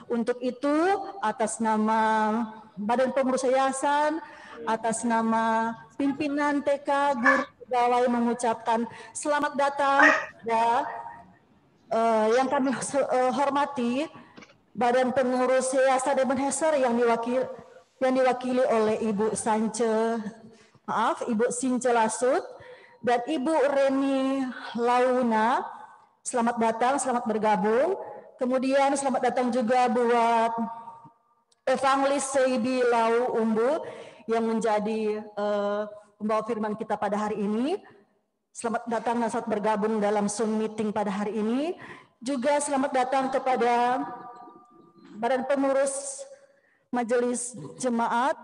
Untuk itu, atas nama Badan Pengurus Yayasan, atas nama pimpinan TK, guru, pegawai mengucapkan selamat datang kepada yang kami hormati Badan Pengurus Yayasan Ebenezer yang diwakili oleh Ibu Ibu Since Lasut dan Ibu Reni Launa. Selamat datang, selamat bergabung. Kemudian selamat datang juga buat Evangelis Seibi Lau Umbu yang menjadi pembawa firman kita pada hari ini. Selamat datang dan selamat bergabung dalam Zoom meeting pada hari ini. Juga selamat datang kepada Badan Pengurus Majelis Jemaat.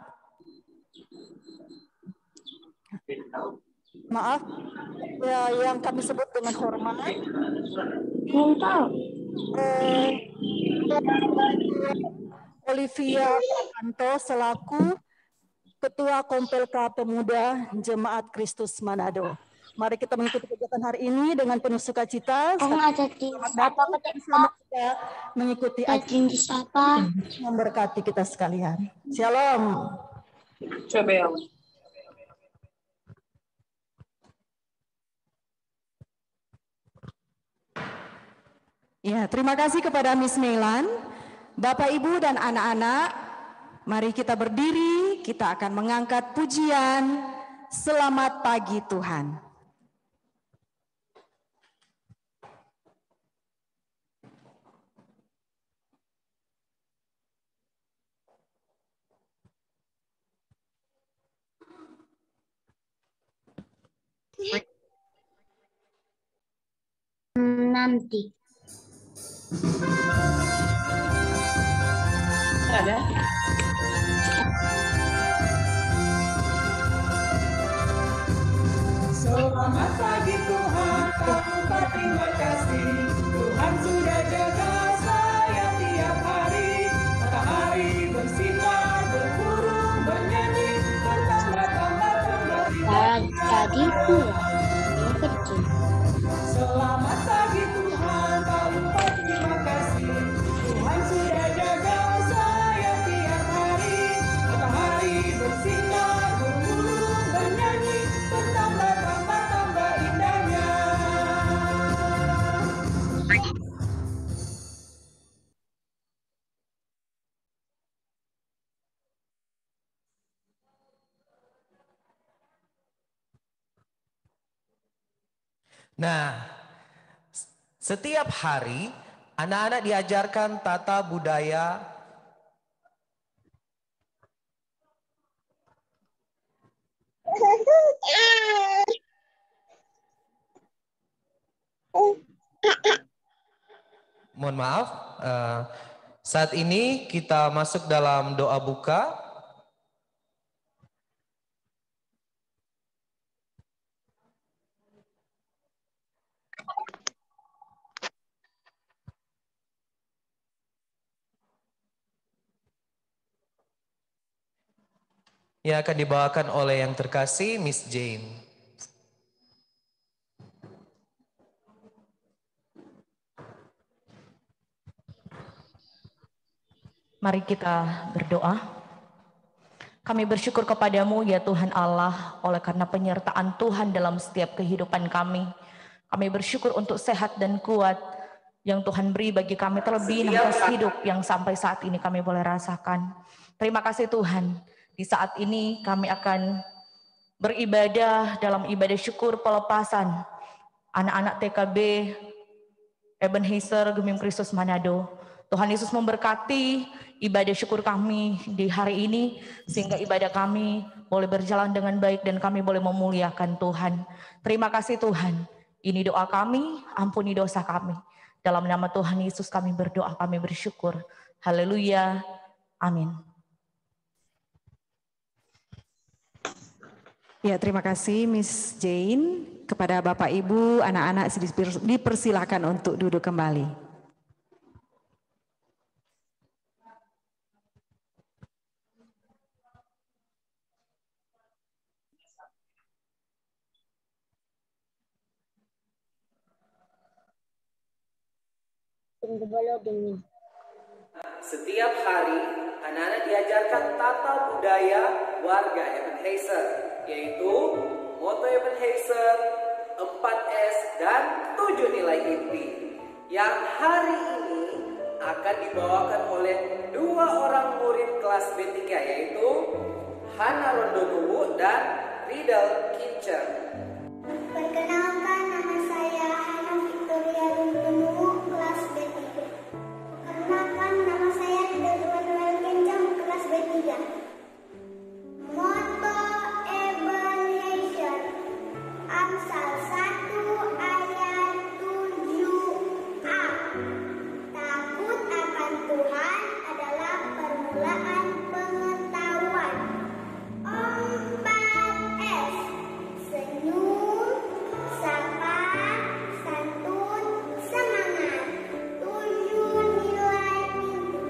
Maaf, yang kami sebut dengan hormat. Olivia Prakanto selaku Ketua Kompelka Pemuda Jemaat Kristus Manado. Mari kita mengikuti kegiatan hari ini dengan penuh sukacita. Selamat kita mengikuti acara memberkati kita sekalian. Shalom. Ya, terima kasih kepada Miss Melan. Bapak, Ibu, dan anak-anak, mari kita berdiri, kita akan mengangkat pujian Selamat Pagi Tuhan. Nanti. Ada. Selamat pagi Tuhan, tanpa terima kasih. Tuhan sudah jaga saya tiap hari. Matahari bersinar, berburung bernyanyi, bertambah-tambah Tadi pulang kerja. Selamat pagi Tuhan, tak lupa terima kasih. Tuhan sudah jaga saya tiap hari. Matahari bersinar, berburung bernyanyi, bertambah indahnya. Nah, setiap hari anak-anak diajarkan tata budaya mohon maaf, saat ini kita masuk dalam doa buka. Yang akan dibawakan oleh yang terkasih Miss Jane. Mari kita berdoa. Kami bersyukur kepadamu ya Tuhan Allah, oleh karena penyertaan Tuhan dalam setiap kehidupan kami. Kami bersyukur untuk sehat dan kuat yang Tuhan beri bagi kami, terlebih nafas hidup yang sampai saat ini kami boleh rasakan. Terima kasih Tuhan. Di saat ini kami akan beribadah dalam ibadah syukur pelepasan anak-anak TKB Ebenezer Gemim Kristus Manado. Tuhan Yesus memberkati ibadah syukur kami di hari ini, sehingga ibadah kami boleh berjalan dengan baik dan kami boleh memuliakan Tuhan. Terima kasih Tuhan. Ini doa kami, ampuni dosa kami. Dalam nama Tuhan Yesus kami berdoa, kami bersyukur. Haleluya. Amin. Ya, terima kasih Miss Jane. Kepada Bapak Ibu, anak-anak dipersilakan untuk duduk kembali. Tunggu loading nih. setiap hari anak-anak diajarkan tata budaya warga Ebenezer, yaitu moto Ebenezer, 4S, dan 7 nilai inti. Yang hari ini akan dibawakan oleh 2 orang murid kelas B3, yaitu Hana Rondonuwu dan Riddle Kitchen. Perkenalkan, nama saya Hana Victoria Rondonuwu, kelas B3. Perkenalkan, nama saya Riddle Kitchen, kelas B3. Moto Ebenezer, Amsal 1 ayat 7a. Takut akan Tuhan adalah permulaan pengetahuan. 4S, senyum, sapa, santun, semangat. 7 nilai inti.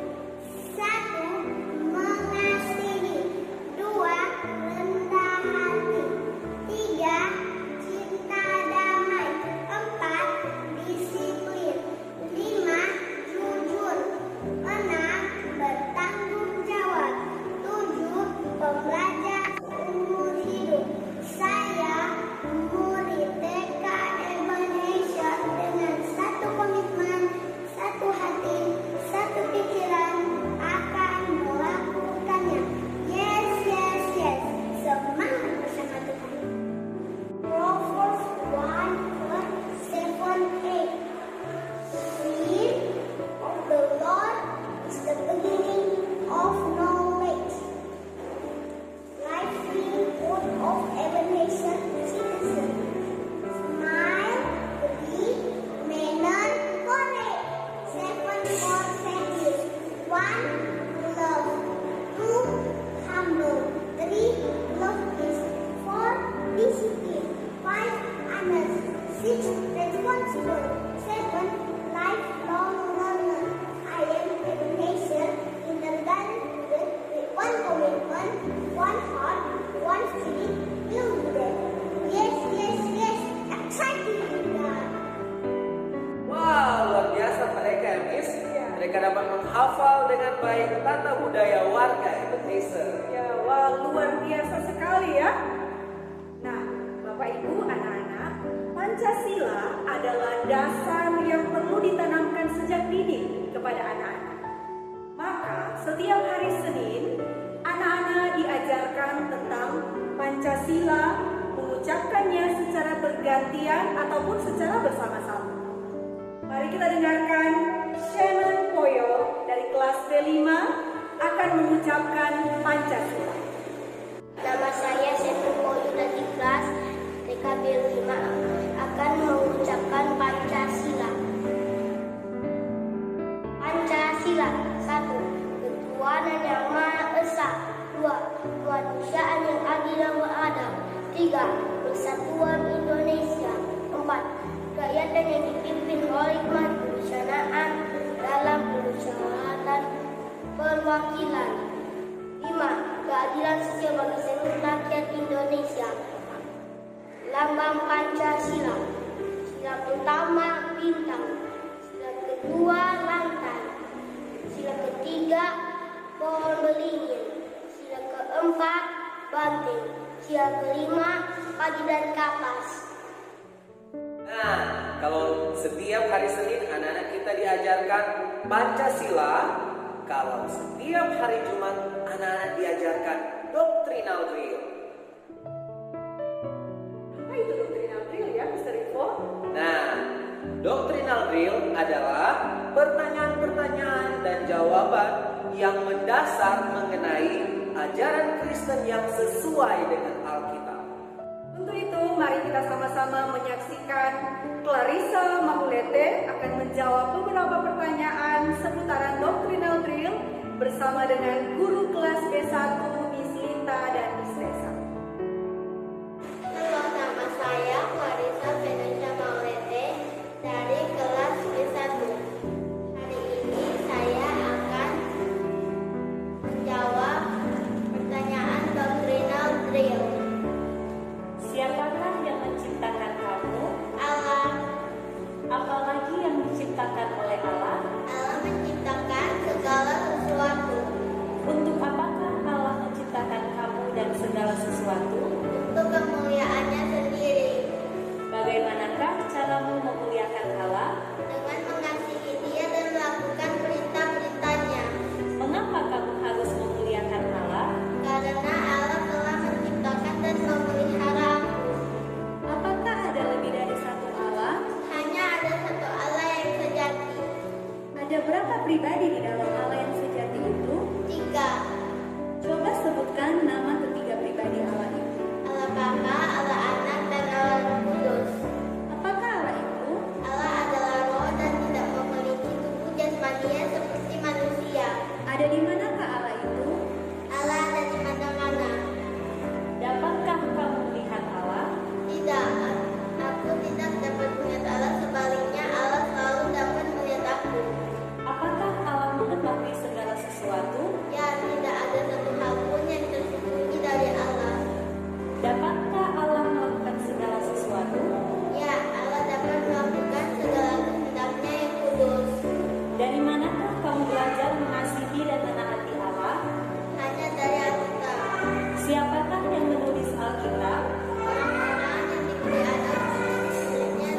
1. Mengasihi. 2. Rendah hati. 3. Cinta damai. 4. Disiplin. 5. Jujur. 6. Bertanggung jawab. 7. Pembelajar seumur hidup. Saya murid TK Ebenezer dengan satu komitmen, satu hati, satu pikiran akan melakukannya. Yes, yes, yes. Semangat bersama Tuhan. Proverbs 1:7-8. Fear of the Lord is the beginning of knowledge. Lively quote of Ebenezer citizen. Smile, read, manner, correct. 7 core values. 1. Love. 2. Humble. 3. Love is. 4. Discipline. 5. Honest. 6. Responsible. 7. Lifelong learner. I am Ebenezer kindergarten with one commitment, one heart, one spirit, will be there. Yes, yes, yes. Exciting. Wah, luar biasa mereka ya, Miss. Mereka dapat menghafal dengan baik tata budaya warga Ebenezer. Ya, wah, luar biasa sekali ya. Nah, Bapak Ibu, anak-anak, Pancasila adalah dasar yang perlu ditanamkan sejak dini kepada anak-anak. Maka, setiap hari Senin, anak-anak diajarkan tentang Pancasila, mengucapkannya secara bergantian ataupun secara bersama-sama. Mari kita dengarkan Shannon Poyo dari kelas B5 akan mengucapkan Pancasila. Nama saya Shannon Poyo dari kelas TKB 5 akan mengucapkan Pancasila. Pancasila. 1. Ketuhanan yang Maha Esa. 2. Kemanusiaan yang adil dan beradab. 3. Persatuan Indonesia. 4. Rakyatan yang dipimpin oleh hikmat kebijaksanaan dalam permusyawaratan perwakilan. 5. Keadilan sosial bagi seluruh rakyat Indonesia. Lambang Pancasila. Sila pertama bintang. Sila kedua lantai. Sila ketiga pohon beringin. Sila keempat banteng. Sila kelima padi dan kapas. Nah, kalau setiap hari Senin anak-anak kita diajarkan Pancasila, kalau setiap hari Jumat anak-anak diajarkan doctrinal drill. Apa itu doctrinal drill ya, Mr. Info? Nah, doctrinal drill adalah pertanyaan-pertanyaan dan jawaban yang mendasar mengenai ajaran Kristen yang sesuai dengan Alkitab. Untuk itu, mari kita sama-sama menyaksikan Clarissa Mahulete akan menjawab beberapa pertanyaan seputaran doctrinal drill bersama dengan guru kelas B1 Miss Lita dan Miss Lesa. Halo, nama saya Clarissa Venetia Mahulete dari kelas B1. Hari ini saya akan menjawab pertanyaan doctrinal drill. Siapakah yang menciptakan kamu? Allah. Apalagi yang diciptakan oleh Allah? Allah menciptakan segala di dalam Allah yang sejati itu? 3. Coba sebutkan nama ketiga pribadi Allah itu. Allah Bapa, Allah Anak, dan Allah Roh Kudus. Apakah Allah itu? Allah adalah roh dan tidak memiliki tubuh jasmania seperti manusia. Ada di manakah Allah itu? Allah ada di mana-mana. Dapatkah kamu melihat Allah? Tidak, aku tidak dapat melihat Allah. Sebaliknya, Allah selalu dapat melihat aku. Apakah Allah mengetahui segala sesuatu? Ya, tidak ada satu hal pun yang tersembunyi dari Allah. Dapatkah Allah melakukan segala sesuatu? Ya, Allah dapat melakukan segala kehendaknya yang kudus. Dari manakah kamu belajar mengasihi dan menaati Allah? Hanya dari Alkitab. Siapakah yang menulis Alkitab? Orang-orang yang diberi anak menulisnya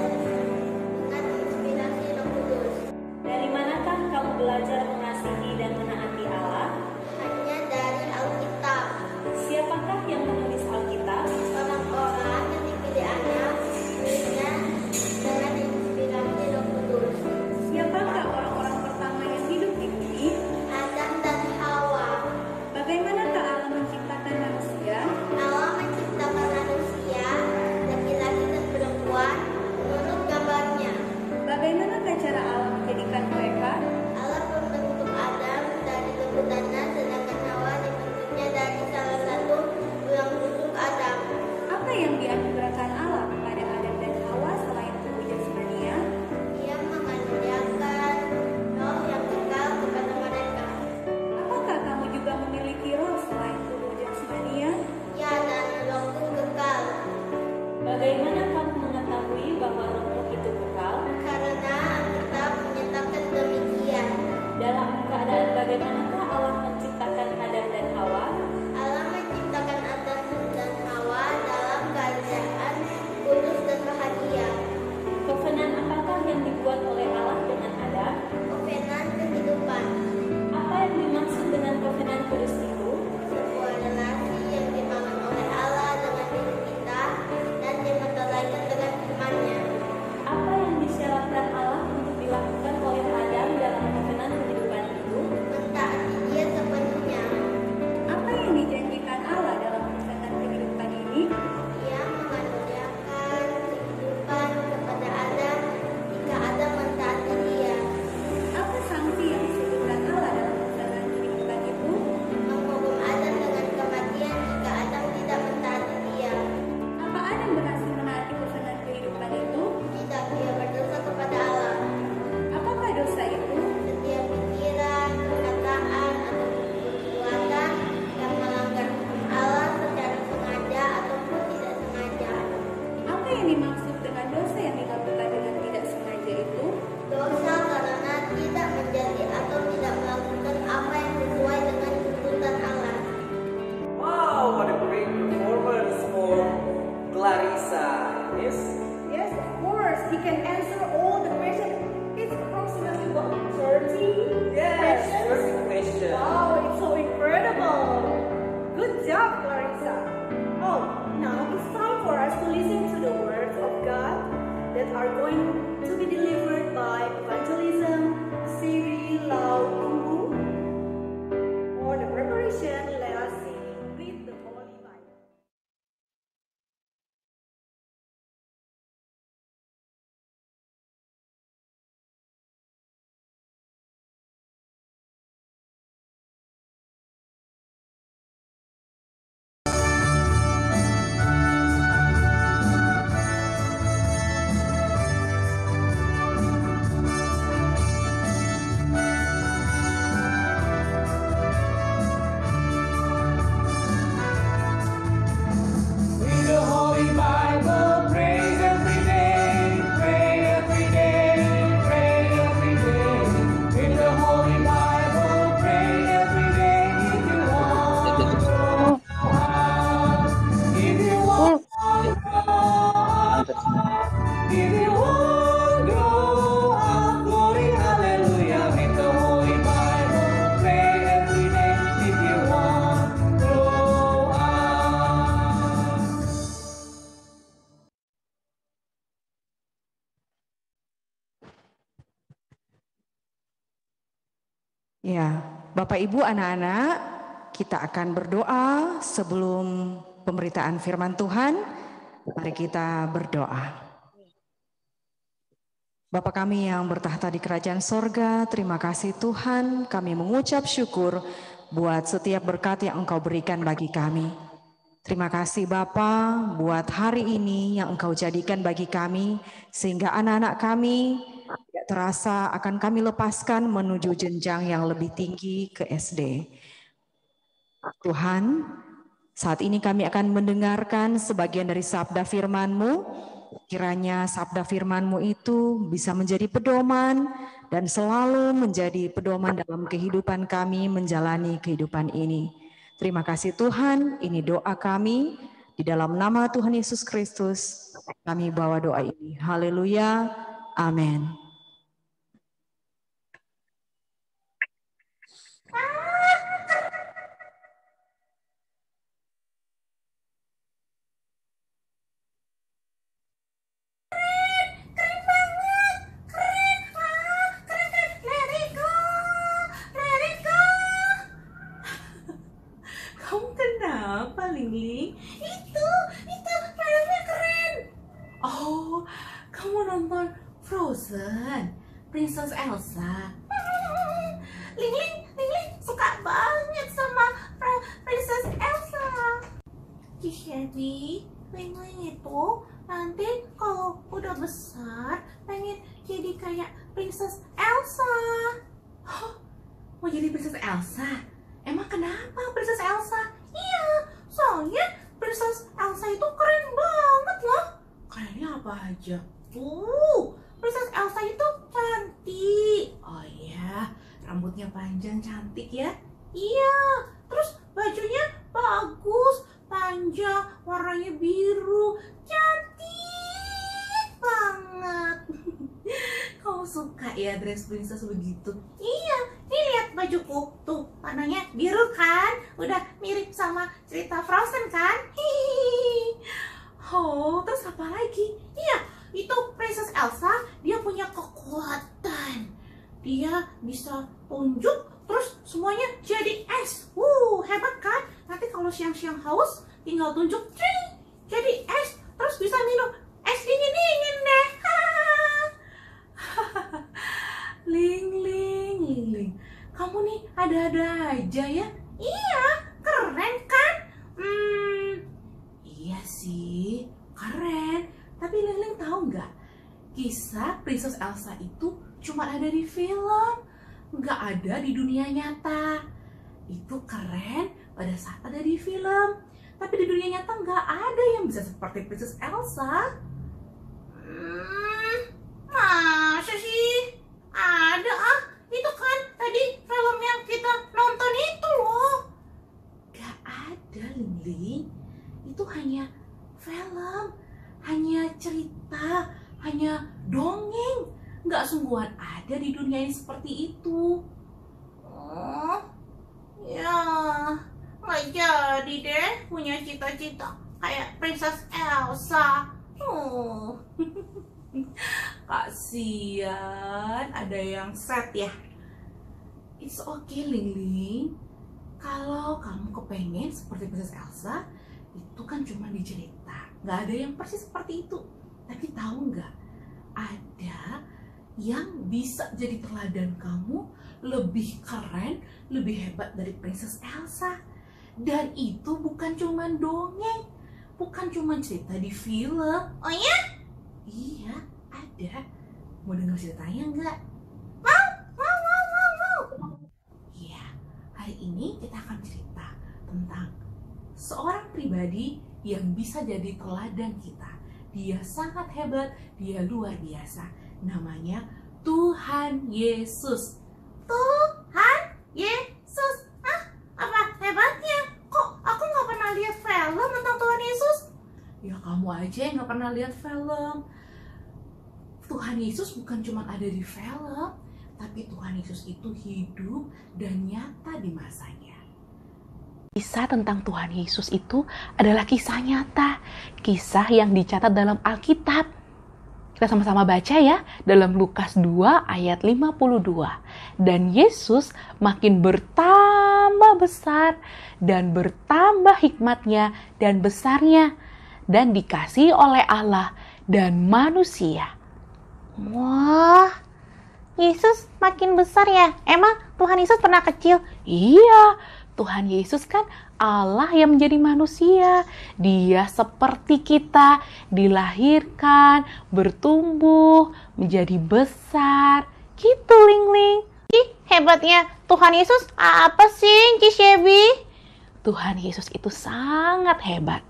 dengan inspirasi Roh Kudus. Dari manakah kamu belajar mengasihi dan menaati Allah? Hanya dari Alkitab. Siapakah yang menulis Alkitab? Orang-orang yang diberi anak menulisnya dengan inspirasi Roh Kudus. Siapakah orang-orang pertama yang hidup di bumi? Adam dan Hawa. Bagaimanakah Allah menciptakan manusia? Allah menciptakan manusia, laki-laki dan perempuan, menurut gambarnya. Bagaimanakah cara Allah menjadikan mereka? Allah membentuk Adam dari lembu tanah, sedangkan Hawa dibentuknya dari salah satu tulang rusuk Adam. Apa yang dianugerahkan Allah kepada Adam dan Hawa selain tubuh jasmania? Ia menganugerahkan roh yang kekal kepada mereka. Apakah kamu juga memiliki roh selain tubuh jasmania? Ya, dan rohku kekal, Bagaimana kamu mengetahui bahwa rohmu itu kekal? karena Alkitab menyatakan demikian. Dalam keadaan bagaimanakah Allah menciptakan Adam dan Hawa? Allah menciptakan Adam dan Hawa dalam keadaan kudus dan bahagia. Kovenan apakah yang dibuat oleh Allah dengan Adam? Kovenan kehidupan, Apa yang dimaksud dengan kovenan kudus itu? sebuah relasi yang dibangun oleh Allah dengan diri kita dan dimeteraikan dengan firman-Nya. Apa yang disyaratkan Allah untuk dilakukan oleh Adam dalam kovenan kehidupan itu? Mentaati Dia Ya, Bapak Ibu, anak-anak, kita akan berdoa sebelum pemberitaan firman Tuhan. Mari kita berdoa. Bapa kami yang bertahta di kerajaan sorga, terima kasih Tuhan, kami mengucap syukur buat setiap berkat yang Engkau berikan bagi kami. Terima kasih Bapa buat hari ini yang Engkau jadikan bagi kami, sehingga anak-anak kami tidak terasa akan kami lepaskan menuju jenjang yang lebih tinggi ke SD. Tuhan, saat ini kami akan mendengarkan sebagian dari sabda firman-Mu. Kiranya sabda firman-Mu itu bisa menjadi pedoman dan selalu menjadi pedoman dalam kehidupan kami menjalani kehidupan ini. Terima kasih Tuhan, ini doa kami. Di dalam nama Tuhan Yesus Kristus, kami bawa doa ini. Haleluya, amin. Kamu kenapa, Lingling? Itu filmnya keren. Oh, kamu nonton Frozen, Princess Elsa. Lingling suka banget sama Princess Elsa. Jadi, Lingling itu nanti kalau udah besar pengen jadi kayak Princess Elsa. Hah? Mau jadi Princess Elsa? Emang kenapa Princess Elsa? Iya, soalnya Princess Elsa itu keren banget loh. Kerennya apa aja? Princess Elsa itu cantik. Oh iya, rambutnya panjang cantik ya. Iya, terus bajunya bagus, panjang, warnanya biru, cantik banget. Kamu suka ya dress princess begitu? Iya, nih lihat bajuku tuh, warnanya biru kan? Udah mirip sama cerita Frozen kan? Hihihi. Oh, terus apa lagi? Iya, itu Princess Elsa, dia punya kekuatan. Dia bisa tunjuk, terus semuanya jadi es. Hebat kan? Nanti kalau siang-siang haus, tinggal tunjuk, jadi es, terus bisa minum es dingin-dingin deh. Ling, kamu nih ada-ada aja ya? Iya, keren kan? Iya sih, keren. Tapi Ling tahu nggak? Kisah Princess Elsa itu cuma ada di film, nggak ada di dunia nyata. Itu keren pada saat ada di film, tapi di dunia nyata nggak ada yang bisa seperti Princess Elsa. Masa sih? Ada itu kan tadi film yang kita nonton itu loh. Gak ada, Ling. Itu hanya film, hanya cerita, hanya dongeng. Gak sungguhan ada di dunia ini seperti itu. Oh, ya, gak jadi deh punya cita-cita kayak Princess Elsa. Kasian, ada yang sad ya. It's okay, Ling. Kalau kamu kepengen seperti Princess Elsa, itu kan cuma di cerita. Gak ada yang persis seperti itu. Tapi tahu nggak? Ada yang bisa jadi teladan kamu, lebih keren, lebih hebat dari Princess Elsa. Dan itu bukan cuma dongeng, bukan cuma cerita di film. Oh ya? Iya, ada. Mau dengar ceritanya nggak? Mau. Iya, hari ini kita akan cerita tentang seorang pribadi yang bisa jadi teladan kita. Dia sangat hebat, dia luar biasa. Namanya Tuhan Yesus. Tuhan Yesus? Apa hebatnya? Kok aku nggak pernah lihat film tentang Tuhan Yesus? Ya kamu aja yang nggak pernah lihat film. Tuhan Yesus bukan cuma ada di film, tapi Tuhan Yesus itu hidup dan nyata di masanya. Kisah tentang Tuhan Yesus itu adalah kisah nyata, kisah yang dicatat dalam Alkitab. Kita sama-sama baca ya dalam Lukas 2 ayat 52. Dan Yesus makin bertambah besar dan bertambah hikmatnya dan besarnya dan dikasihi oleh Allah dan manusia. Wah, Yesus makin besar ya? Emang Tuhan Yesus pernah kecil? Iya, Tuhan Yesus kan Allah yang menjadi manusia. Dia seperti kita, dilahirkan, bertumbuh, menjadi besar. Gitu, Ling-Ling. Ih, hebatnya Tuhan Yesus apa sih, Ci Shebi? Tuhan Yesus itu sangat hebat.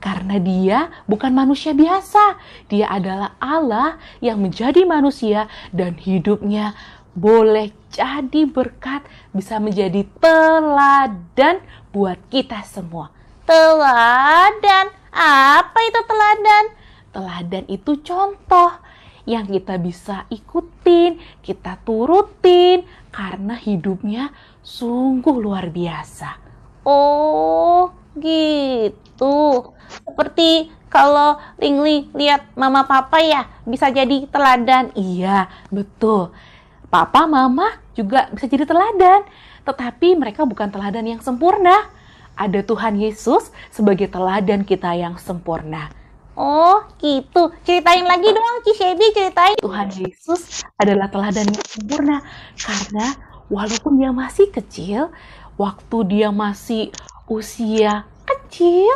Karena dia bukan manusia biasa. Dia adalah Allah yang menjadi manusia dan hidupnya boleh jadi berkat, bisa menjadi teladan buat kita semua. Teladan? Apa itu teladan? Teladan itu contoh yang kita bisa ikutin, kita turutin, karena hidupnya sungguh luar biasa. Oh, gitu. Seperti kalau Ling-Ling lihat mama papa ya, bisa jadi teladan. Iya, betul. Papa, mama juga bisa jadi teladan. Tetapi mereka bukan teladan yang sempurna. Ada Tuhan Yesus sebagai teladan kita yang sempurna. Oh, gitu. Ceritain lagi dong, Ci Shebi, ceritain. Tuhan Yesus adalah teladan yang sempurna. Karena walaupun dia masih kecil, waktu dia masih usia kecil,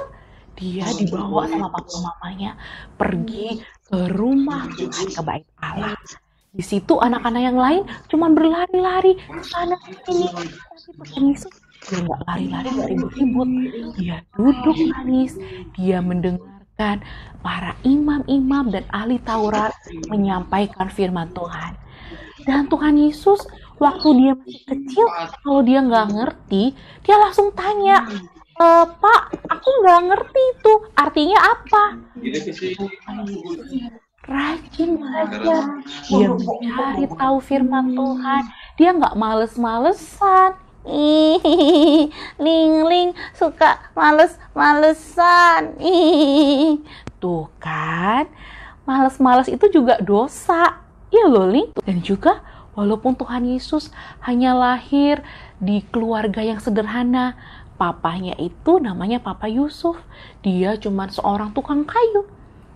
dia dibawa sama papa mamanya pergi ke rumah Tuhan, ke bait Allah. Di situ anak-anak yang lain cuma berlari-lari ke sana sini. Tapi Tuhan Yesus dia nggak lari-lari, nggak ribut-ribut. Dia duduk manis, dia mendengarkan para imam-imam dan ahli Taurat menyampaikan firman Tuhan. Dan Tuhan Yesus waktu dia masih kecil, kalau dia nggak ngerti, dia langsung tanya, Pak, aku nggak ngerti itu, artinya apa? Rajin belajar, dia mencari tahu firman Tuhan, dia nggak males-malesan. Ling-Ling suka males-malesan. Tuh kan, males-males itu juga dosa, ya loh Ling. Dan juga walaupun Tuhan Yesus hanya lahir di keluarga yang sederhana, papanya itu namanya Papa Yusuf, dia cuma seorang tukang kayu.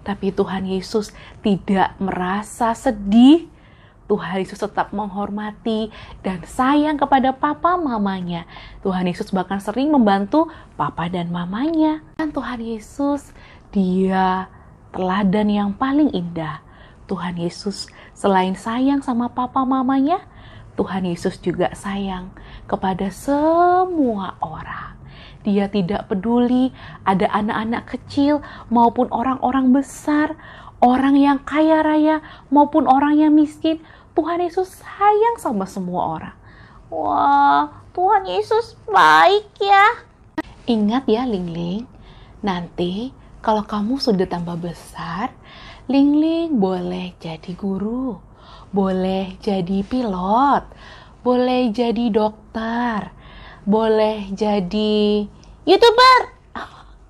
Tapi Tuhan Yesus tidak merasa sedih. Tuhan Yesus tetap menghormati dan sayang kepada papa mamanya. Tuhan Yesus bahkan sering membantu papa dan mamanya. Dan Tuhan Yesus, dia teladan yang paling indah. Tuhan Yesus selain sayang sama papa mamanya, Tuhan Yesus juga sayang kepada semua orang. Dia tidak peduli ada anak-anak kecil maupun orang-orang besar, orang yang kaya raya maupun orang yang miskin. Tuhan Yesus sayang sama semua orang. Wah, Tuhan Yesus baik ya. Ingat ya Ling-Ling, nanti kalau kamu sudah tambah besar, Ling-Ling boleh jadi guru, boleh jadi pilot, boleh jadi dokter, boleh jadi YouTuber.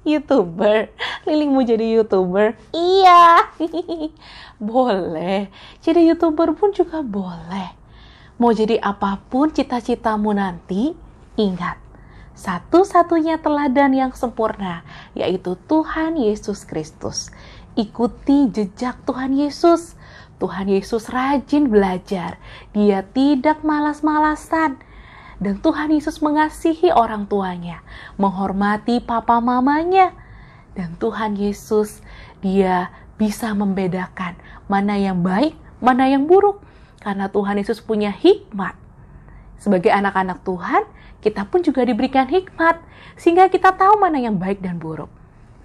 YouTuber. Ling-Ling mau jadi YouTuber? Iya. Boleh. Jadi YouTuber pun juga boleh. Mau jadi apapun cita-citamu nanti, ingat, satu-satunya teladan yang sempurna, yaitu Tuhan Yesus Kristus. Ikuti jejak Tuhan Yesus. Tuhan Yesus rajin belajar. Dia tidak malas-malasan. Dan Tuhan Yesus mengasihi orang tuanya, menghormati papa mamanya. Dan Tuhan Yesus, dia bisa membedakan mana yang baik, mana yang buruk. Karena Tuhan Yesus punya hikmat. Sebagai anak-anak Tuhan, kita pun juga diberikan hikmat. Sehingga kita tahu mana yang baik dan buruk.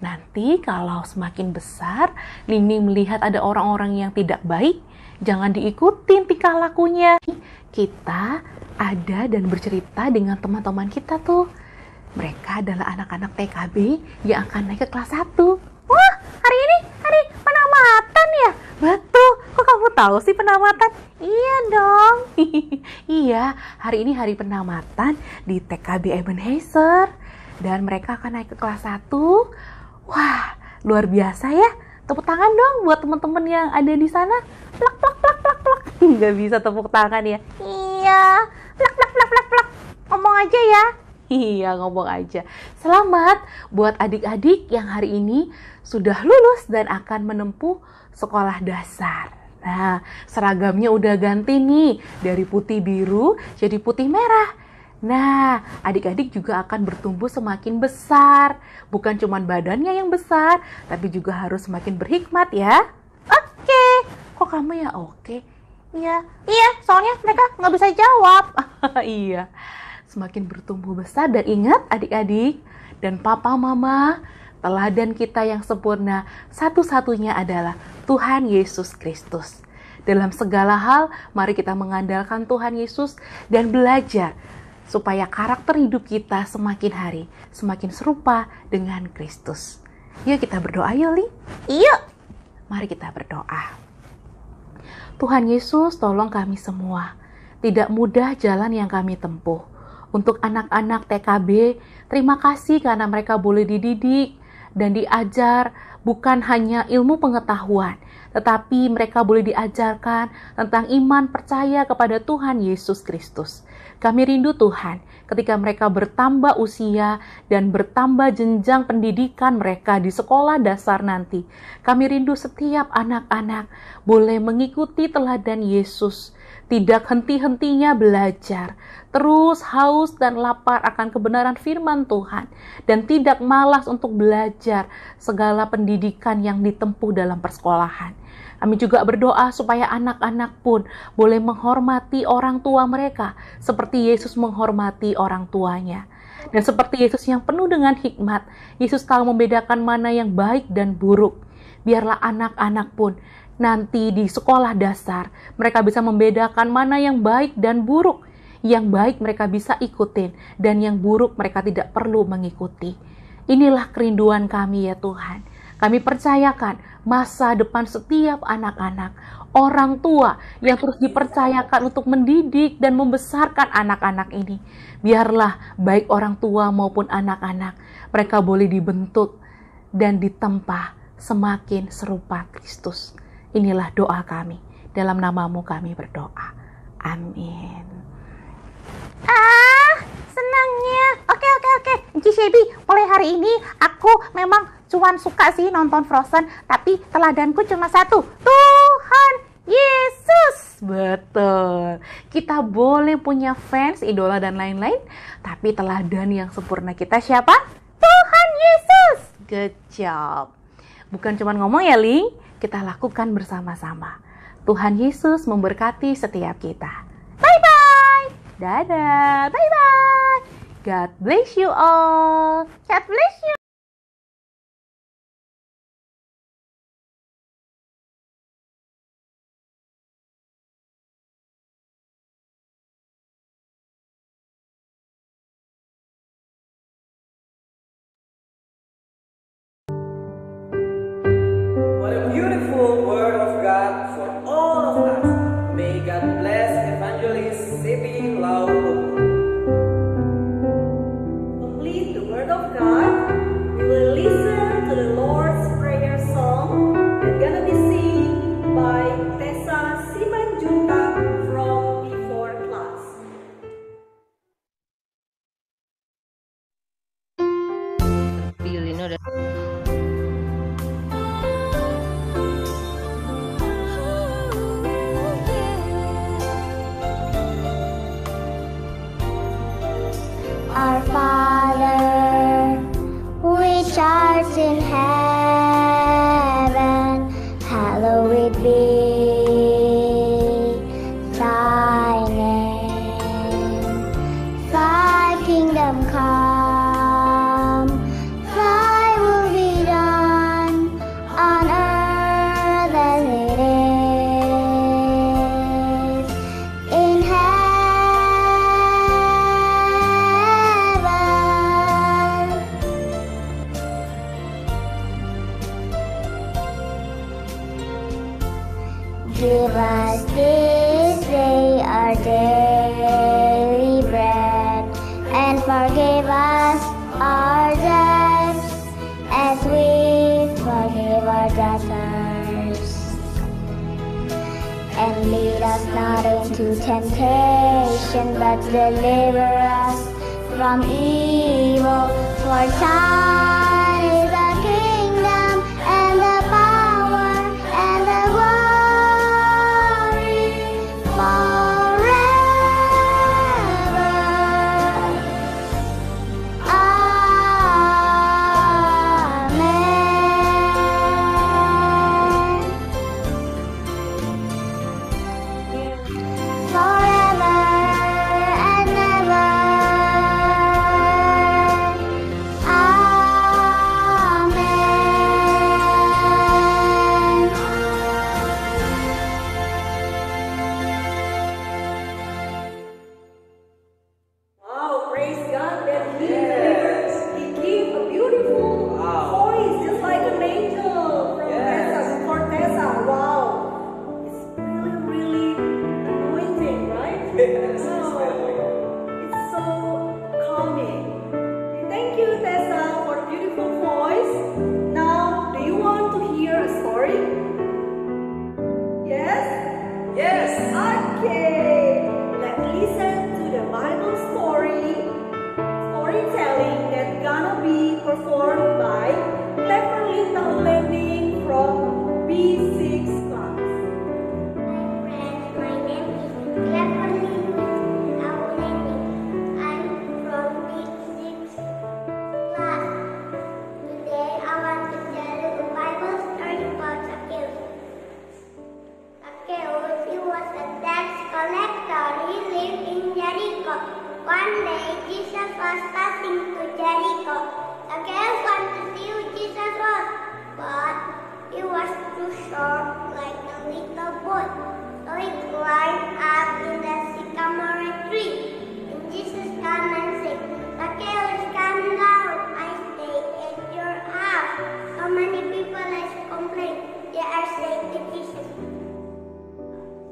Nanti kalau semakin besar, Ling-Ling melihat ada orang-orang yang tidak baik, jangan diikutin tingkah lakunya. Kita ada dan bercerita dengan teman-teman kita tuh. Mereka adalah anak-anak TKB yang akan naik ke kelas 1. Wah, hari ini hari penamatan ya? Betul, kok kamu tahu sih penamatan? Iya dong. Iya, hari ini hari penamatan di TKB Ebenezer. Dan mereka akan naik ke kelas 1. Wah, luar biasa ya. Tepuk tangan dong buat teman-teman yang ada di sana. Plak, plak, plak, plak, plak. Nggak bisa tepuk tangan ya. Iya, plak plak plak plak plak. Ngomong aja ya. Iya, ngomong aja. Selamat buat adik-adik yang hari ini sudah lulus dan akan menempuh sekolah dasar. Nah, seragamnya udah ganti nih dari putih biru jadi putih merah. Nah, adik-adik juga akan bertumbuh semakin besar. Bukan cuma badannya yang besar, tapi juga harus semakin berhikmat ya. Oke. Kok kamu ya oke? Iya, soalnya mereka nggak bisa jawab. Iya, semakin bertumbuh besar dan ingat adik-adik dan papa mama, teladan kita yang sempurna satu-satunya adalah Tuhan Yesus Kristus. Dalam segala hal, mari kita mengandalkan Tuhan Yesus dan belajar supaya karakter hidup kita semakin hari semakin serupa dengan Kristus. Yuk kita berdoa yuk, Li. Yuk. Mari kita berdoa. Tuhan Yesus, tolong kami semua. Tidak mudah jalan yang kami tempuh. Untuk anak-anak TKB, terima kasih karena mereka boleh dididik dan diajar bukan hanya ilmu pengetahuan, tetapi mereka boleh diajarkan tentang iman percaya kepada Tuhan Yesus Kristus. Kami rindu Tuhan ketika mereka bertambah usia dan bertambah jenjang pendidikan mereka di sekolah dasar nanti. Kami rindu setiap anak-anak boleh mengikuti teladan Yesus, tidak henti-hentinya belajar, terus haus dan lapar akan kebenaran firman Tuhan, dan tidak malas untuk belajar segala pendidikan yang ditempuh dalam persekolahan. Kami juga berdoa supaya anak-anak pun boleh menghormati orang tua mereka seperti Yesus menghormati orang tuanya. Dan seperti Yesus yang penuh dengan hikmat, Yesus tahu membedakan mana yang baik dan buruk. Biarlah anak-anak pun nanti di sekolah dasar mereka bisa membedakan mana yang baik dan buruk. Yang baik mereka bisa ikutin dan yang buruk mereka tidak perlu mengikuti. Inilah kerinduan kami ya Tuhan. Kami percayakan masa depan setiap anak-anak, orang tua yang terus dipercayakan untuk mendidik dan membesarkan anak-anak ini. Biarlah baik orang tua maupun anak-anak, mereka boleh dibentuk dan ditempa semakin serupa Kristus. Inilah doa kami. Dalam namamu kami berdoa. Amin. Senangnya. Oke. Cici, mulai hari ini aku memang cuman suka sih nonton Frozen, tapi teladanku cuma satu, Tuhan Yesus. Betul. Kita boleh punya fans, idola dan lain-lain, tapi teladan yang sempurna kita siapa? Tuhan Yesus. Good job. Bukan cuma ngomong ya, Ling, kita lakukan bersama-sama. Tuhan Yesus memberkati setiap kita. Bye-bye. Dadah. Bye-bye. God bless you all. God bless you. What a beautiful word of God for all of us. May God bless Evangelist Sibi Lau. Complete the word of God. We will listen to the Lord's Prayer song and gonna be sing by Tessa Simanjunta from P4 class. Our Father, which art in heaven, hallowed be thy name. Thy kingdom come, thy will be done on earth as it is in heaven. Give us this day our daily bread, and forgive us our debts as we forgive our debtors. lead us not into temptation, but deliver us from evil. For thine is the kingdom and the power and the glory forever. Amen. Forever and ever. Wow, praise God that He gave a beautiful voice, just like an angel from Tessa. Wow, it's really anointing, right? Yes, Wow. It's so calming. Okay, thank you, Tessa, for a beautiful voice. Now, do you want to hear a story? Yes? Yes. Okay, let's listen to the Bible storytelling that's gonna be performed by Cleverly Taulending from B6 class. My name is Cleverly Taulending. I'm from B6 class. Today I want to tell you a Bible story about Zacchaeus. Zacchaeus, he was a tax collector. He lived in Jericho. One day, Jesus was passing to Jericho. Zacchaeus wanted to see who Jesus was, but he was too short, like a little boy. So he climbed up in the sycamore tree. And Jesus came and said, Zacchaeus, come down. I stay at your house. So many people has complained. They are saying to Jesus,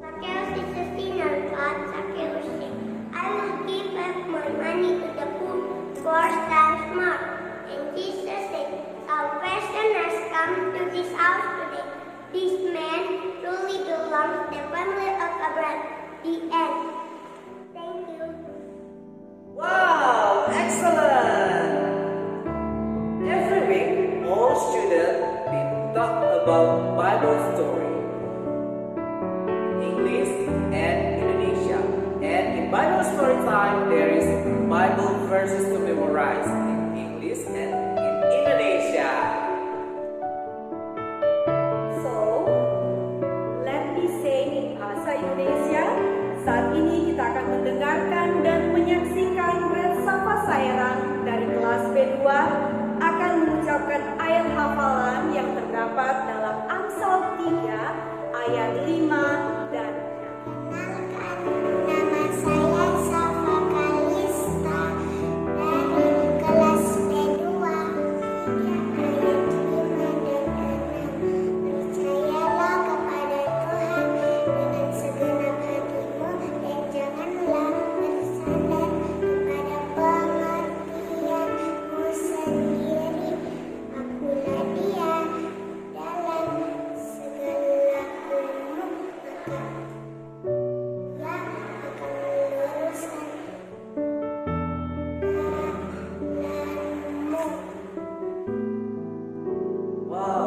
Zacchaeus is a sinner, but Zacchaeus said, I will give back my money to the poor 4 times more. And Jesus said, salvation has come to this house today. This man truly belongs to the family of Abraham. The end. Thank you. Wow, excellent! Every week, all students will talk about Bible story, English and Indonesia. And in Bible story time, there is Bible verses to memorize in English and in Indonesia. So, let me say in bahasa Indonesia. Saat ini kita akan mendengarkan dan menyaksikan Relsapa Sairang dari kelas B2 akan mengucapkan ayat hafalan yang terdapat dalam Amsal 3 ayat 5 dan 6. Nama saya Safa Kalista dari kelas B2. Ayat 5 dan 6. Percayalah kepada Tuhan dengan segenap hatimu dan janganlah bersandar kepada pengertianmu sendiri. Akulah Dia dalam segala umur, maka Dia akan meluruskan jalanmu. Wow,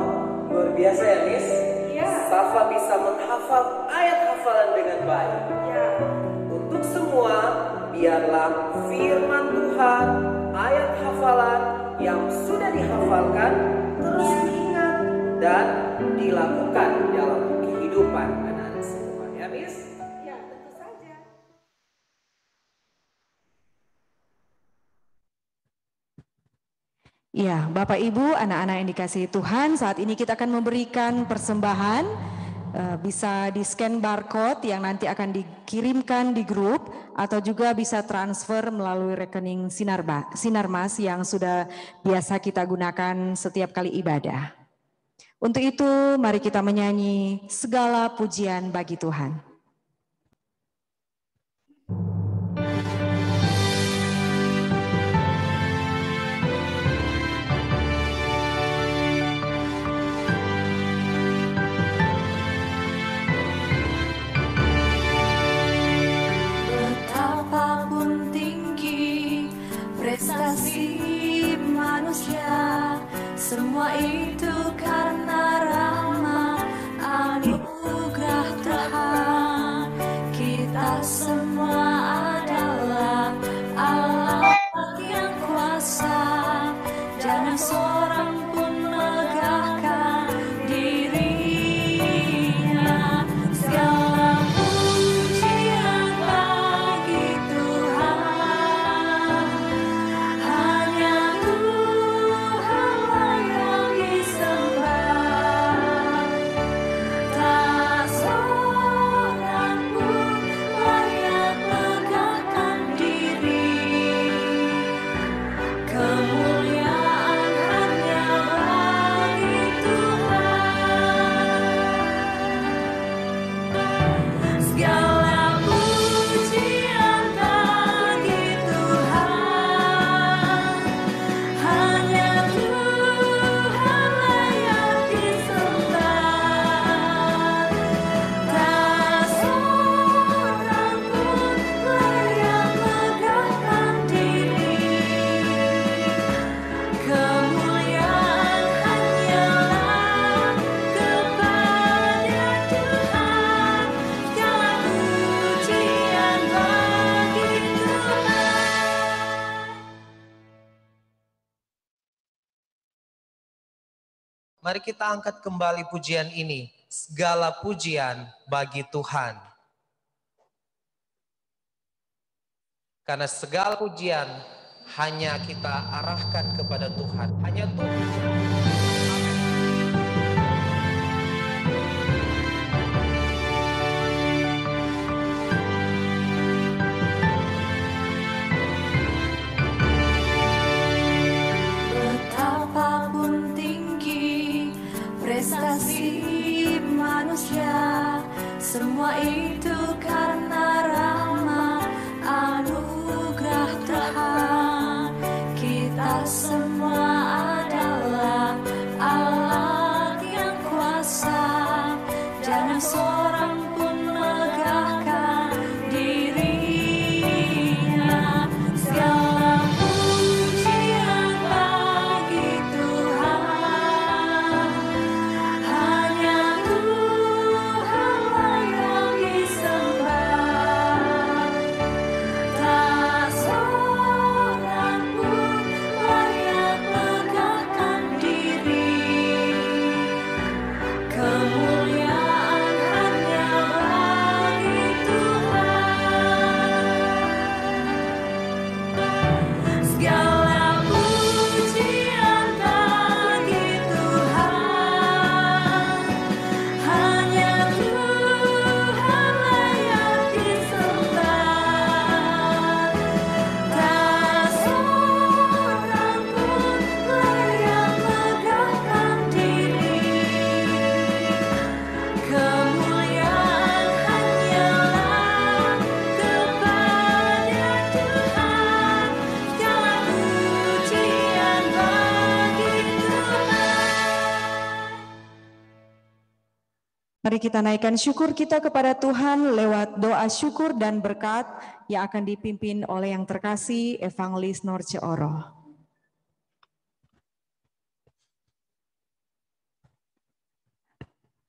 luar biasa ya, Miss. Iya. Safa bisa menghafal ayat hafalan dengan baik. Ya, Untuk semua, biarlah firman Tuhan, ayat hafalan yang sudah dihafalkan terus diingat dan dilakukan dalam kehidupan anak-anak semua. Ya, Miss? ya tentu saja. Ya, Bapak Ibu, anak-anak yang dikasihi Tuhan, saat ini kita akan memberikan persembahan. Bisa di-scan barcode yang nanti akan dikirimkan di grup atau juga bisa transfer melalui rekening Sinarmas yang sudah biasa kita gunakan setiap kali ibadah. Untuk itu, mari kita menyanyi segala pujian bagi Tuhan. prestasi manusia, semua itu karena rahmat anugerah Tuhan. Kita semua adalah Allah yang kuasa, jangan seorang pun megahkan dirinya. Segala pujian bagi Tuhan, hanya Tuhanlah yang disembah. Tak seorang pun layak megahkan diri. Kemuliaan hanya bagi Tuhan. Segala pujian bagi Tuhan, hanya Tuhan layak disembah. Tak seorang pun layak megahkan diri. Kemuliaan hanyalah kepada Tuhan, segala pujian bagi Tuhan. Mari kita angkat kembali pujian ini. Segala pujian bagi Tuhan. Karena segala pujian hanya kita arahkan kepada Tuhan. Hanya Tuhan. Betapapun tinggi prestasi manusia, semua itu karena rahmat anugerah Tuhan. Kita semua adalah Allah yang kuasa, jangan seorang pun megahkan dirinya. Segala pujian bagi Tuhan, hanya Tuhanlah yang disembah. Tak seorang pun layak megahkan diri. Kemuliaan hanya bagi Tuhan. Segala pujian bagi Tuhan, hanya Tuhan layak disembah. Tak seorang pun layak megahkan diri. Kemuliaan hanyalah kepada Tuhan, segala pujian bagi Tuhan. Mari kita naikkan syukur kita kepada Tuhan lewat doa syukur dan berkat yang akan dipimpin oleh yang terkasih Evangelis Norce Oro.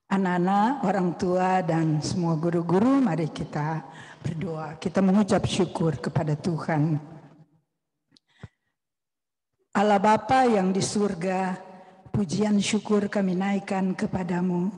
Anak-anak, orang tua, dan semua guru-guru, mari kita berdoa. Kita mengucap syukur kepada Tuhan. Allah Bapa yang di surga, pujian syukur kami naikkan kepadamu.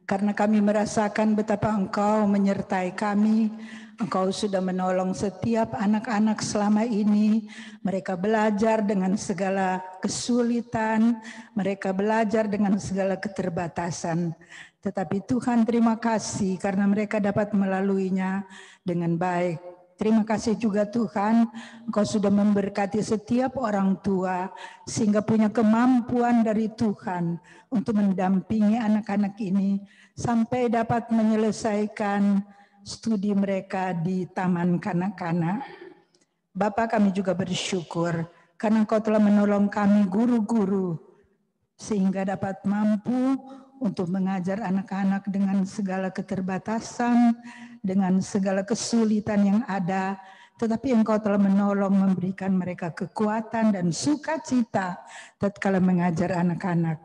Karena kami merasakan betapa Engkau menyertai kami. Engkau sudah menolong setiap anak-anak selama ini. Mereka belajar dengan segala kesulitan. Mereka belajar dengan segala keterbatasan. Tetapi Tuhan terima kasih karena mereka dapat melaluinya dengan baik. Terima kasih juga Tuhan, Engkau sudah memberkati setiap orang tua sehingga punya kemampuan dari Tuhan untuk mendampingi anak-anak ini sampai dapat menyelesaikan studi mereka di taman kanak-kanak. Bapa, kami juga bersyukur karena Engkau telah menolong kami guru-guru sehingga dapat mampu untuk mengajar anak-anak dengan segala keterbatasan, dengan segala kesulitan yang ada, tetapi Engkau telah menolong, memberikan mereka kekuatan dan sukacita tatkala mengajar anak-anak.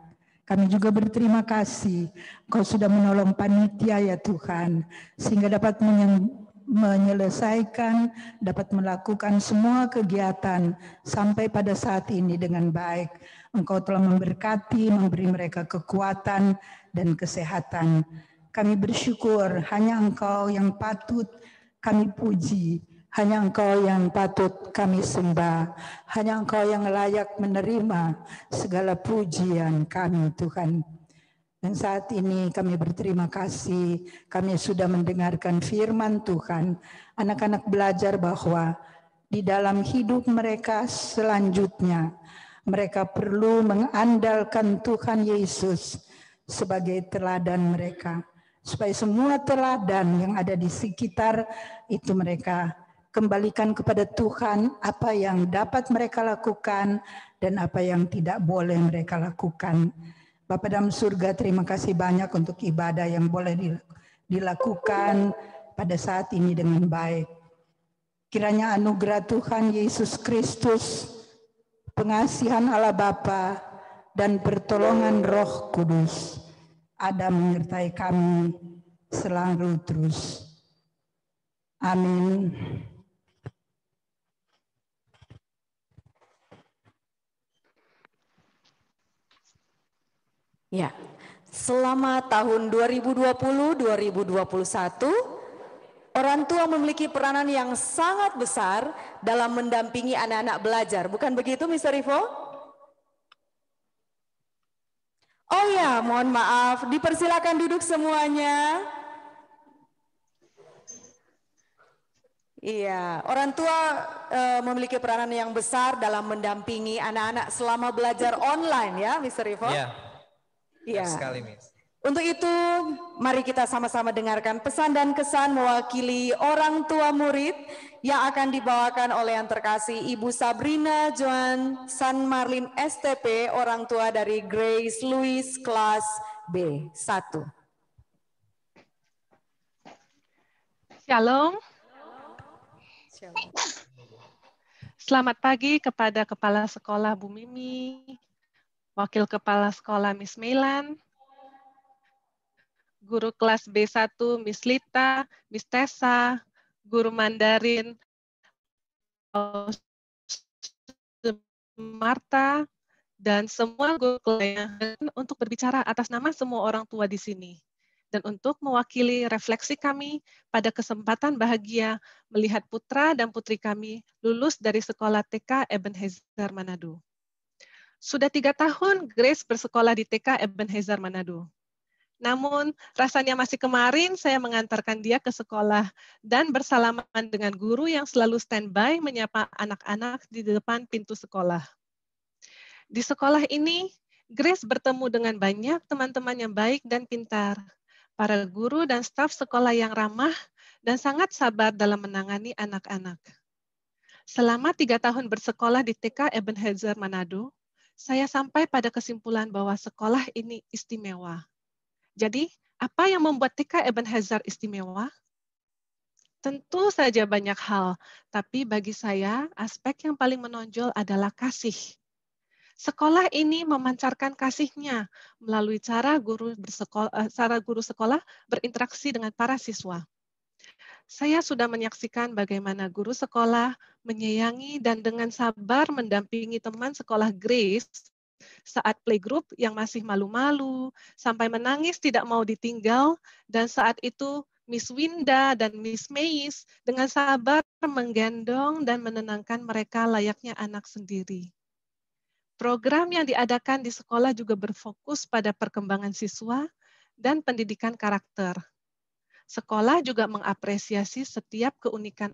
Kami juga berterima kasih, Engkau sudah menolong panitia ya Tuhan, sehingga dapat menyelesaikan, dapat melakukan semua kegiatan sampai pada saat ini dengan baik. Engkau telah memberkati, memberi mereka kekuatan dan kesehatan. Kami bersyukur, hanya Engkau yang patut kami puji, hanya Engkau yang patut kami sembah, hanya Engkau yang layak menerima segala pujian kami Tuhan. Dan saat ini kami berterima kasih, kami sudah mendengarkan firman Tuhan. Anak-anak belajar bahwa di dalam hidup mereka selanjutnya, mereka perlu mengandalkan Tuhan Yesus sebagai teladan mereka. Supaya semua teladan yang ada di sekitar itu mereka kembalikan kepada Tuhan apa yang dapat mereka lakukan dan apa yang tidak boleh mereka lakukan. Bapa dalam surga, terima kasih banyak untuk ibadah yang boleh dilakukan pada saat ini dengan baik. Kiranya anugerah Tuhan Yesus Kristus, pengasihan Allah Bapa, dan pertolongan Roh Kudus ada menyertai kami selalu terus. Amin. Ya, selama tahun 2020-2021, orang tua memiliki peranan yang sangat besar dalam mendampingi anak-anak belajar. Bukan begitu, Mr. Ivo? Oh ya, mohon maaf. Dipersilakan duduk semuanya. Iya, orang tua memiliki peranan yang besar dalam mendampingi anak-anak selama belajar online ya, Mr. Ivo? Iya. Iya. Sekali, Miss. Untuk itu, mari kita sama-sama dengarkan pesan dan kesan mewakili orang tua murid yang akan dibawakan oleh yang terkasih Ibu Sabrina Joan San Marlin STP, orang tua dari Grace Louis kelas B1. Shalom. Selamat pagi kepada Kepala Sekolah Bu Mimi, Wakil Kepala Sekolah Miss Melan, Guru kelas B1 Miss Lita, Miss Tessa, Guru Mandarin Marta, dan semua guru lainnya untuk berbicara atas nama semua orang tua di sini. Dan untuk mewakili refleksi kami pada kesempatan bahagia melihat putra dan putri kami lulus dari sekolah TK Ebenezer Manado. Sudah 3 tahun Grace bersekolah di TK Ebenezer Manado. Namun rasanya masih kemarin saya mengantarkan dia ke sekolah dan bersalaman dengan guru yang selalu standby menyapa anak-anak di depan pintu sekolah. Di sekolah ini, Grace bertemu dengan banyak teman-teman yang baik dan pintar, para guru dan staf sekolah yang ramah dan sangat sabar dalam menangani anak-anak. Selama 3 tahun bersekolah di TK Ebenezer Manado, saya sampai pada kesimpulan bahwa sekolah ini istimewa. Jadi, apa yang membuat TK Ebenezer istimewa? Tentu saja banyak hal, tapi bagi saya, aspek yang paling menonjol adalah kasih. Sekolah ini memancarkan kasihnya melalui cara guru sekolah berinteraksi dengan para siswa. Saya sudah menyaksikan bagaimana guru sekolah menyayangi dan dengan sabar mendampingi teman sekolah Grace saat playgroup yang masih malu-malu, sampai menangis tidak mau ditinggal, dan saat itu Miss Winda dan Miss Meis dengan sabar menggendong dan menenangkan mereka layaknya anak sendiri. Program yang diadakan di sekolah juga berfokus pada perkembangan siswa dan pendidikan karakter. Sekolah juga mengapresiasi setiap keunikan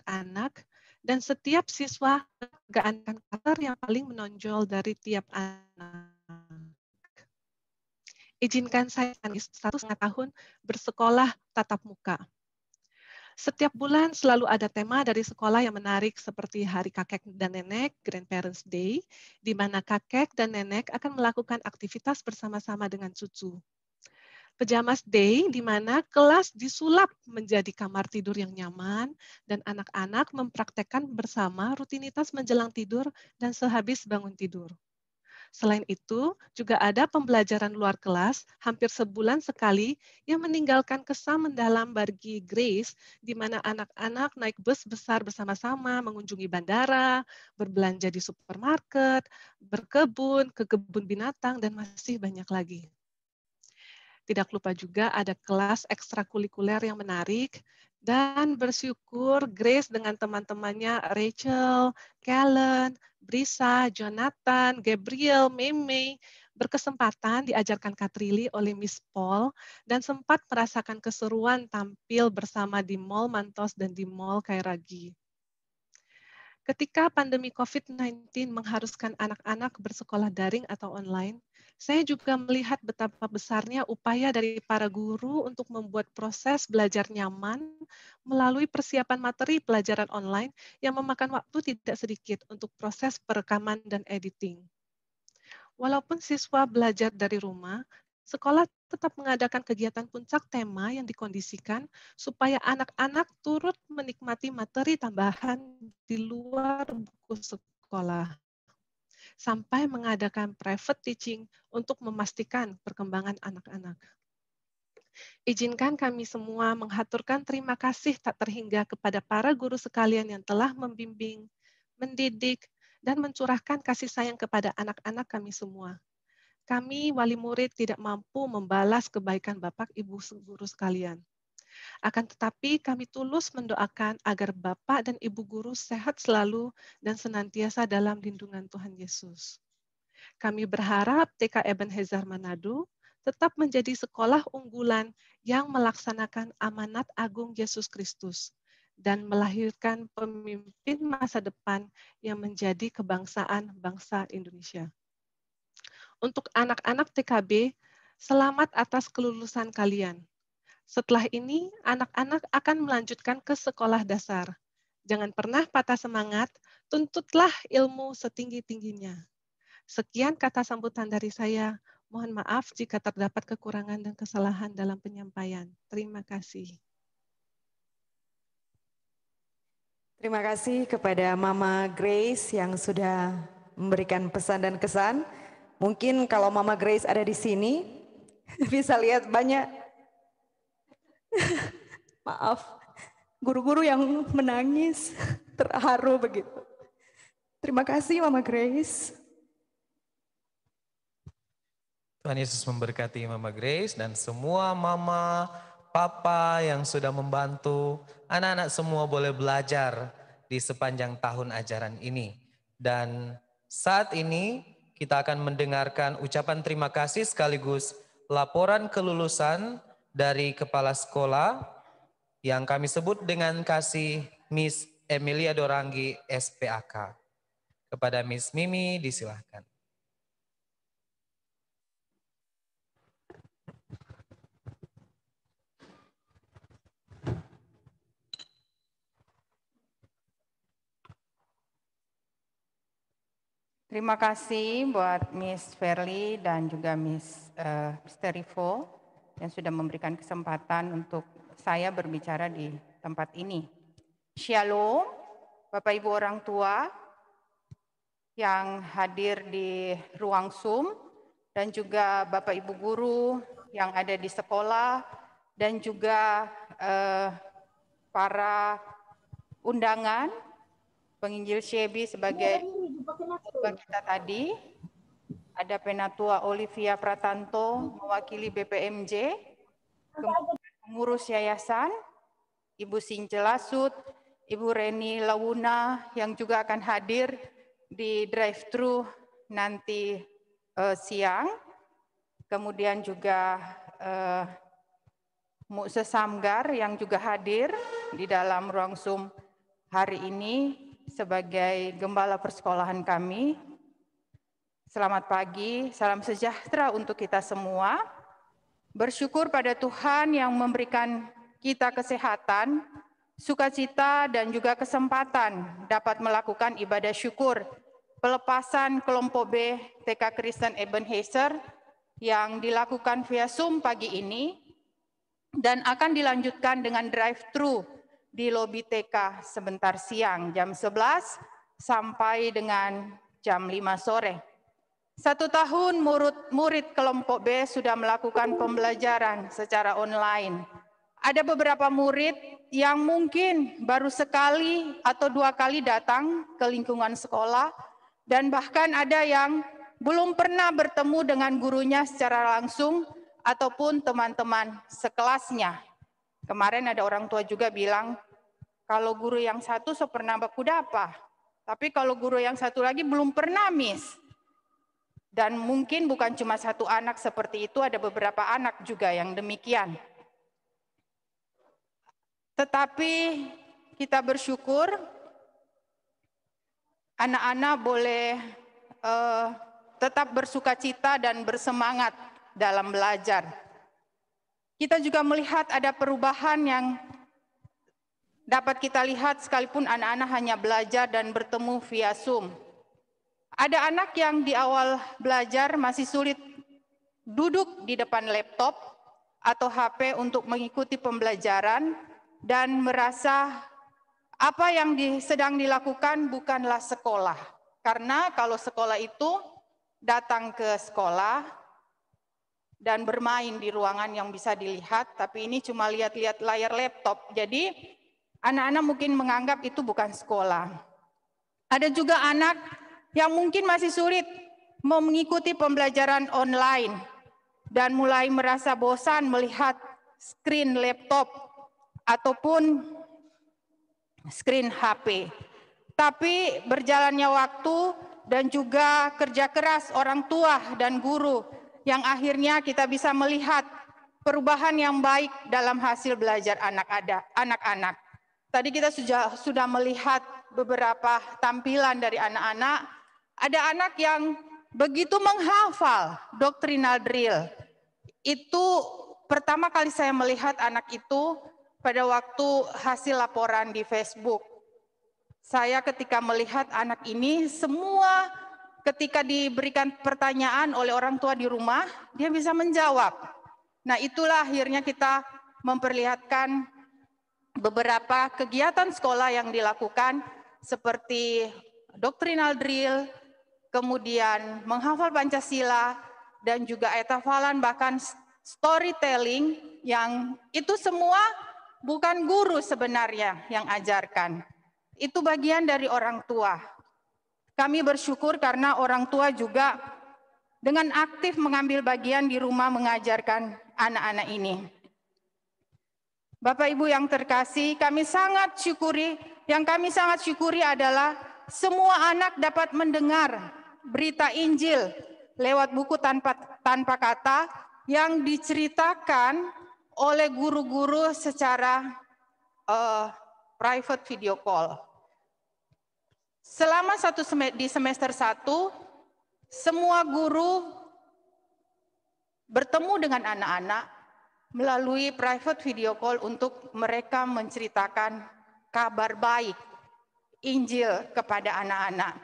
anak dan setiap siswa keanekaragaman karakter yang paling menonjol dari tiap anak. Izinkan saya 1,5 tahun bersekolah tatap muka. Setiap bulan selalu ada tema dari sekolah yang menarik seperti Hari Kakek dan Nenek, Grandparents Day, di mana kakek dan nenek akan melakukan aktivitas bersama-sama dengan cucu. Pajamas Day, di mana kelas disulap menjadi kamar tidur yang nyaman dan anak-anak mempraktekkan bersama rutinitas menjelang tidur dan sehabis bangun tidur. Selain itu, juga ada pembelajaran luar kelas hampir sebulan sekali yang meninggalkan kesan mendalam bagi Grace, di mana anak-anak naik bus besar bersama-sama mengunjungi bandara, berbelanja di supermarket, berkebun, ke kebun binatang, dan masih banyak lagi. Tidak lupa juga ada kelas ekstrakurikuler yang menarik, dan bersyukur Grace dengan teman-temannya Rachel, Kellen, Brisa, Jonathan, Gabriel, Meme berkesempatan diajarkan Katrili oleh Miss Paul dan sempat merasakan keseruan tampil bersama di Mall Mantos dan di Mall Kairagi. Ketika pandemi COVID-19 mengharuskan anak-anak bersekolah daring atau online, saya juga melihat betapa besarnya upaya dari para guru untuk membuat proses belajar nyaman melalui persiapan materi pelajaran online yang memakan waktu tidak sedikit untuk proses perekaman dan editing. Walaupun siswa belajar dari rumah, sekolah tetap mengadakan kegiatan puncak tema yang dikondisikan supaya anak-anak turut menikmati materi tambahan di luar buku sekolah, sampai mengadakan private teaching untuk memastikan perkembangan anak-anak. Izinkan kami semua menghaturkan terima kasih tak terhingga kepada para guru sekalian yang telah membimbing, mendidik, dan mencurahkan kasih sayang kepada anak-anak kami semua. Kami, wali murid, tidak mampu membalas kebaikan Bapak, Ibu, guru sekalian. Akan tetapi kami tulus mendoakan agar Bapak dan Ibu guru sehat selalu dan senantiasa dalam lindungan Tuhan Yesus. Kami berharap TK Ebenezer Manado tetap menjadi sekolah unggulan yang melaksanakan amanat agung Yesus Kristus dan melahirkan pemimpin masa depan yang menjadi kebangsaan bangsa Indonesia. Untuk anak-anak TKB, selamat atas kelulusan kalian. Setelah ini, anak-anak akan melanjutkan ke sekolah dasar. Jangan pernah patah semangat, tuntutlah ilmu setinggi-tingginya. Sekian kata sambutan dari saya. Mohon maaf jika terdapat kekurangan dan kesalahan dalam penyampaian. Terima kasih. Terima kasih kepada Mama Grace yang sudah memberikan pesan dan kesan. Mungkin kalau Mama Grace ada di sini, bisa lihat banyak, maaf, guru-guru yang menangis, terharu begitu. Terima kasih Mama Grace. Tuhan Yesus memberkati Mama Grace dan semua mama, papa yang sudah membantu. Anak-anak semua boleh belajar di sepanjang tahun ajaran ini. Dan saat ini kita akan mendengarkan ucapan terima kasih sekaligus laporan kelulusan dari kepala sekolah yang kami sebut dengan kasih Miss Emilia Doranggi SPAK. Kepada Miss Mimi disilahkan. Terima kasih buat Miss Verly dan juga Miss Sterifo yang sudah memberikan kesempatan untuk saya berbicara di tempat ini. Shalom, Bapak Ibu orang tua yang hadir di ruang Zoom dan juga Bapak Ibu guru yang ada di sekolah dan juga para undangan penginjil Shebi sebagai kita tadi. Ada Penatua Olivia Pratanto mewakili BPMJ, kemudian pengurus yayasan, Ibu Sincelasut, Ibu Reni Lawuna yang juga akan hadir di drive-thru nanti siang. Kemudian juga Mukse Samgar yang juga hadir di dalam ruang Zoom hari ini sebagai gembala persekolahan kami. Selamat pagi, salam sejahtera untuk kita semua. Bersyukur pada Tuhan yang memberikan kita kesehatan, sukacita dan juga kesempatan dapat melakukan ibadah syukur pelepasan kelompok B TK Kristen Ebenezer yang dilakukan via Zoom pagi ini dan akan dilanjutkan dengan drive-thru di lobi TK sebentar siang jam 11 sampai dengan jam 5 sore. 1 tahun murid kelompok B sudah melakukan pembelajaran secara online. Ada beberapa murid yang mungkin baru sekali atau 2 kali datang ke lingkungan sekolah dan bahkan ada yang belum pernah bertemu dengan gurunya secara langsung ataupun teman-teman sekelasnya. Kemarin ada orang tua juga bilang, kalau guru yang satu so pernah baku dapa, tapi kalau guru yang satu lagi belum pernah, Miss. Dan mungkin bukan cuma 1 anak seperti itu, ada beberapa anak juga yang demikian. Tetapi kita bersyukur anak-anak boleh tetap bersukacita dan bersemangat dalam belajar. Kita juga melihat ada perubahan yang dapat kita lihat sekalipun anak-anak hanya belajar dan bertemu via Zoom. Ada anak yang di awal belajar masih sulit duduk di depan laptop atau HP untuk mengikuti pembelajaran dan merasa apa yang sedang dilakukan bukanlah sekolah. Karena kalau sekolah itu datang ke sekolah dan bermain di ruangan yang bisa dilihat, tapi ini cuma lihat-lihat layar laptop. Jadi anak-anak mungkin menganggap itu bukan sekolah. Ada juga anak yang mungkin masih sulit mengikuti pembelajaran online dan mulai merasa bosan melihat screen laptop ataupun screen HP. Tapi berjalannya waktu dan juga kerja keras orang tua dan guru yang akhirnya kita bisa melihat perubahan yang baik dalam hasil belajar anak-anak. Tadi kita sudah melihat beberapa tampilan dari anak-anak. Ada anak yang begitu menghafal doctrinal drill. Itu pertama kali saya melihat anak itu pada waktu hasil laporan di Facebook. Saya ketika melihat anak ini, semua ketika diberikan pertanyaan oleh orang tua di rumah, dia bisa menjawab. Nah, itulah akhirnya kita memperlihatkan beberapa kegiatan sekolah yang dilakukan seperti doctrinal drill, kemudian menghafal Pancasila, dan juga ayat hafalan, bahkan storytelling, yang itu semua bukan guru sebenarnya yang ajarkan. Itu bagian dari orang tua. Kami bersyukur karena orang tua juga dengan aktif mengambil bagian di rumah mengajarkan anak-anak ini. Bapak Ibu yang terkasih, kami sangat syukuri adalah semua anak dapat mendengar berita Injil lewat buku tanpa kata yang diceritakan oleh guru-guru secara private video call. Selama di semester 1, semua guru bertemu dengan anak-anak melalui private video call untuk mereka menceritakan kabar baik Injil kepada anak-anak.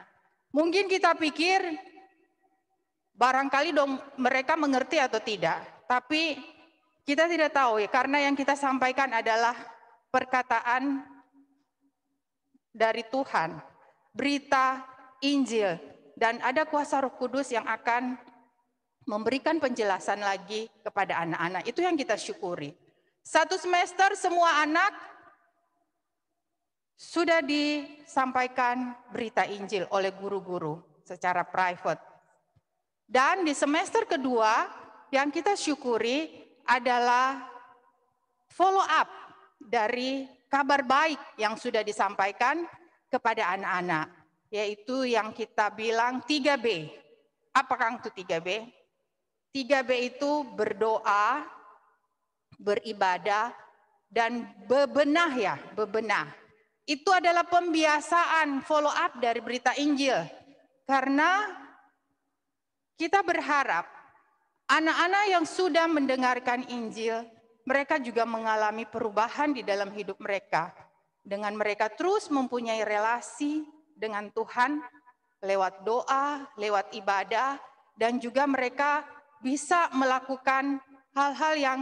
Mungkin kita pikir barangkali dong mereka mengerti atau tidak, tapi kita tidak tahu ya, karena yang kita sampaikan adalah perkataan dari Tuhan, berita Injil, dan ada kuasa Roh Kudus yang akan memberikan penjelasan lagi kepada anak-anak. Itu yang kita syukuri. 1 semester semua anak sudah disampaikan berita Injil oleh guru-guru secara private. Dan di semester kedua yang kita syukuri adalah follow up dari kabar baik yang sudah disampaikan kepada anak-anak, yaitu yang kita bilang 3B. Apakah itu 3B? 3B itu berdoa, beribadah, dan bebenah ya, bebenah. Itu adalah pembiasaan follow up dari berita Injil. Karena kita berharap anak-anak yang sudah mendengarkan Injil, mereka juga mengalami perubahan di dalam hidup mereka. Dengan mereka terus mempunyai relasi dengan Tuhan lewat doa, lewat ibadah, dan juga mereka bisa melakukan hal-hal yang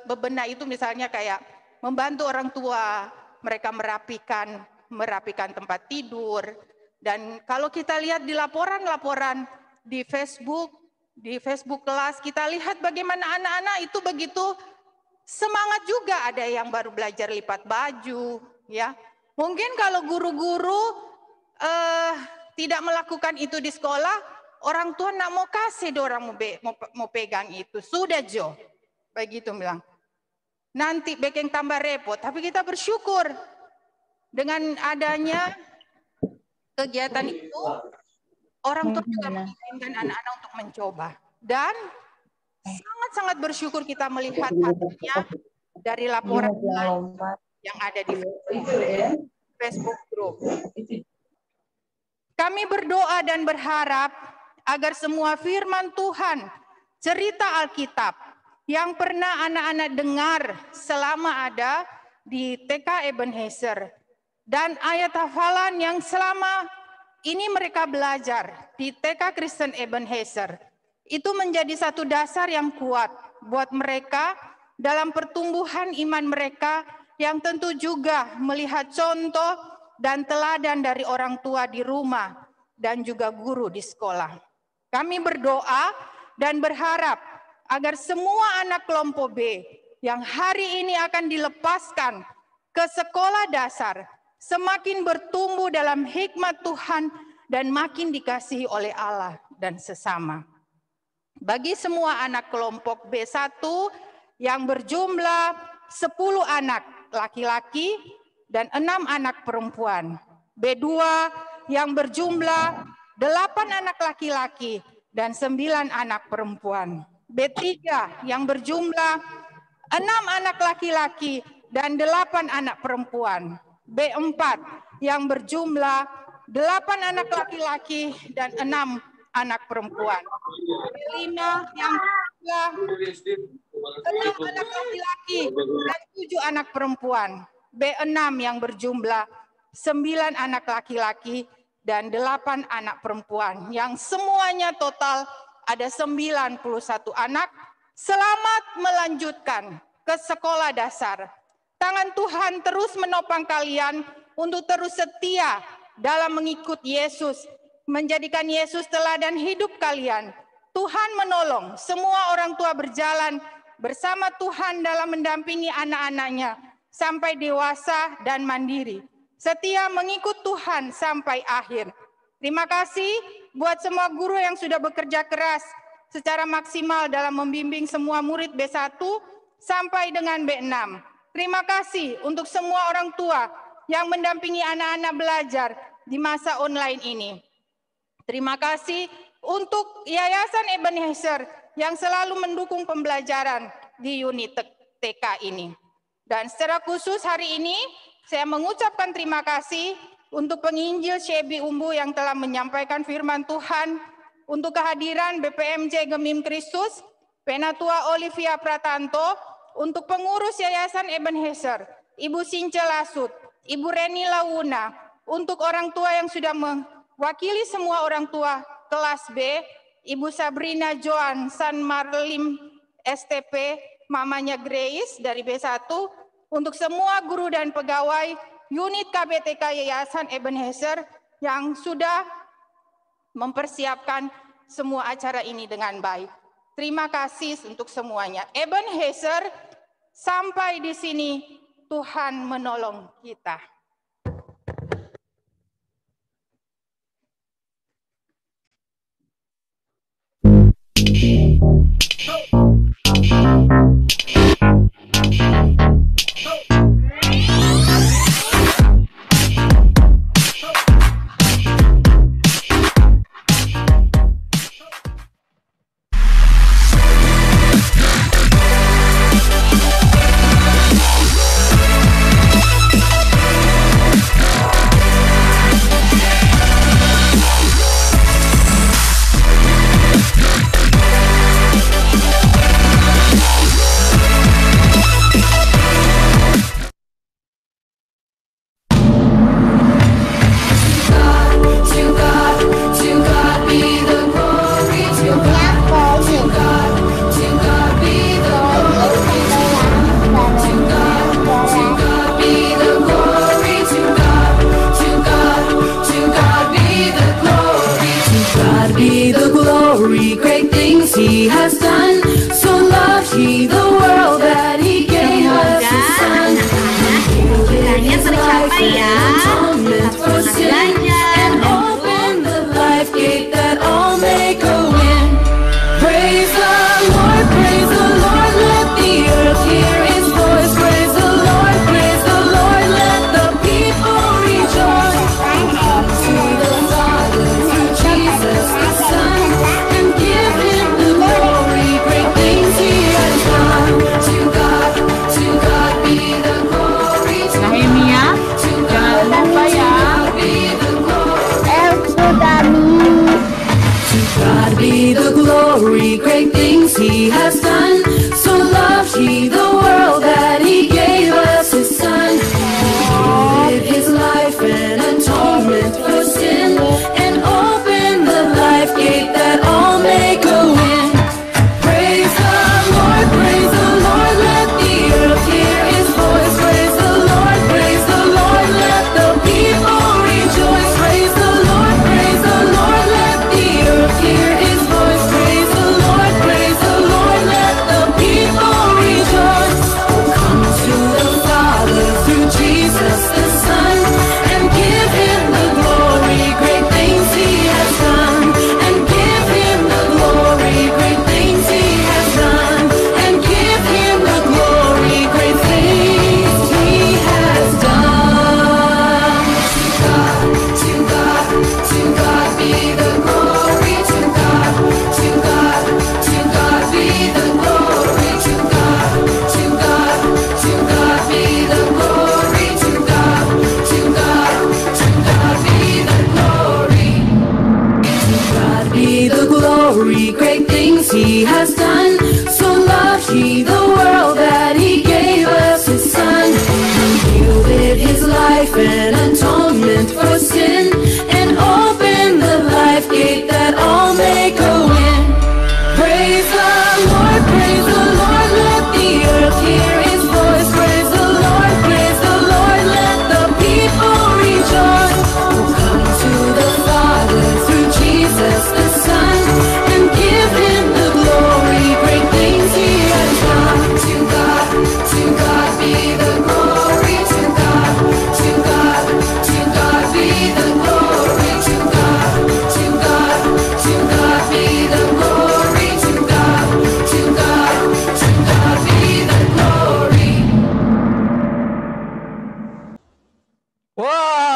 bebenah itu, misalnya kayak membantu orang tua, mereka merapikan tempat tidur. Dan kalau kita lihat di laporan-laporan di Facebook kelas, kita lihat bagaimana anak-anak itu begitu semangat juga. Ada yang baru belajar lipat baju, ya. Mungkin kalau guru-guru tidak melakukan itu di sekolah, orang tua nak mau kasih orang mau pegang itu. Sudah Jo, begitu bilang. Nanti bikin tambah repot, tapi kita bersyukur dengan adanya kegiatan itu, orang tua juga mengizinkan anak-anak untuk mencoba. Dan sangat-sangat bersyukur kita melihat hasilnya dari laporan yang ada di Facebook Group. Kami berdoa dan berharap agar semua firman Tuhan, cerita Alkitab yang pernah anak-anak dengar selama ada di TK Ebenezer, dan ayat hafalan yang selama ini mereka belajar di TK Kristen Ebenezer, itu menjadi satu dasar yang kuat buat mereka dalam pertumbuhan iman mereka, yang tentu juga melihat contoh dan teladan dari orang tua di rumah dan juga guru di sekolah. Kami berdoa dan berharap agar semua anak kelompok B yang hari ini akan dilepaskan ke sekolah dasar semakin bertumbuh dalam hikmat Tuhan dan makin dikasihi oleh Allah dan sesama. Bagi semua anak kelompok B1 yang berjumlah 10 anak laki-laki dan 6 anak perempuan, B2 yang berjumlah 8 anak laki-laki dan 9 anak perempuan, B3 yang berjumlah 6 anak laki-laki dan 8 anak perempuan, B4 yang berjumlah 8 anak laki-laki dan 6 anak perempuan, B5 yang berjumlah 6 anak laki-laki dan 7 anak perempuan, B6 yang berjumlah 9 anak laki-laki dan 8 anak perempuan, yang semuanya total ada 91 anak, selamat melanjutkan ke sekolah dasar. Tangan Tuhan terus menopang kalian untuk terus setia dalam mengikut Yesus, menjadikan Yesus teladan hidup kalian. Tuhan menolong semua orang tua berjalan bersama Tuhan dalam mendampingi anak-anaknya sampai dewasa dan mandiri, setia mengikut Tuhan sampai akhir. Terima kasih buat semua guru yang sudah bekerja keras secara maksimal dalam membimbing semua murid B1 sampai dengan B6. Terima kasih untuk semua orang tua yang mendampingi anak-anak belajar di masa online ini. Terima kasih untuk Yayasan Ebenezer yang selalu mendukung pembelajaran di unit TK ini. Dan secara khusus hari ini saya mengucapkan terima kasih untuk penginjil Shebi Umbu yang telah menyampaikan firman Tuhan, untuk kehadiran BPMJ Gemim Kristus, Penatua Olivia Pratanto, untuk pengurus Yayasan Ebenezer, Ibu Since Lasut, Ibu Reni Launa, untuk orang tua yang sudah mewakili semua orang tua kelas B, Ibu Sabrina Joan San Marlim STP, mamanya Grace dari B1, untuk semua guru dan pegawai unit KBTK Yayasan Ebenezer yang sudah mempersiapkan semua acara ini dengan baik. Terima kasih untuk semuanya. Ebenezer, sampai di sini Tuhan menolong kita.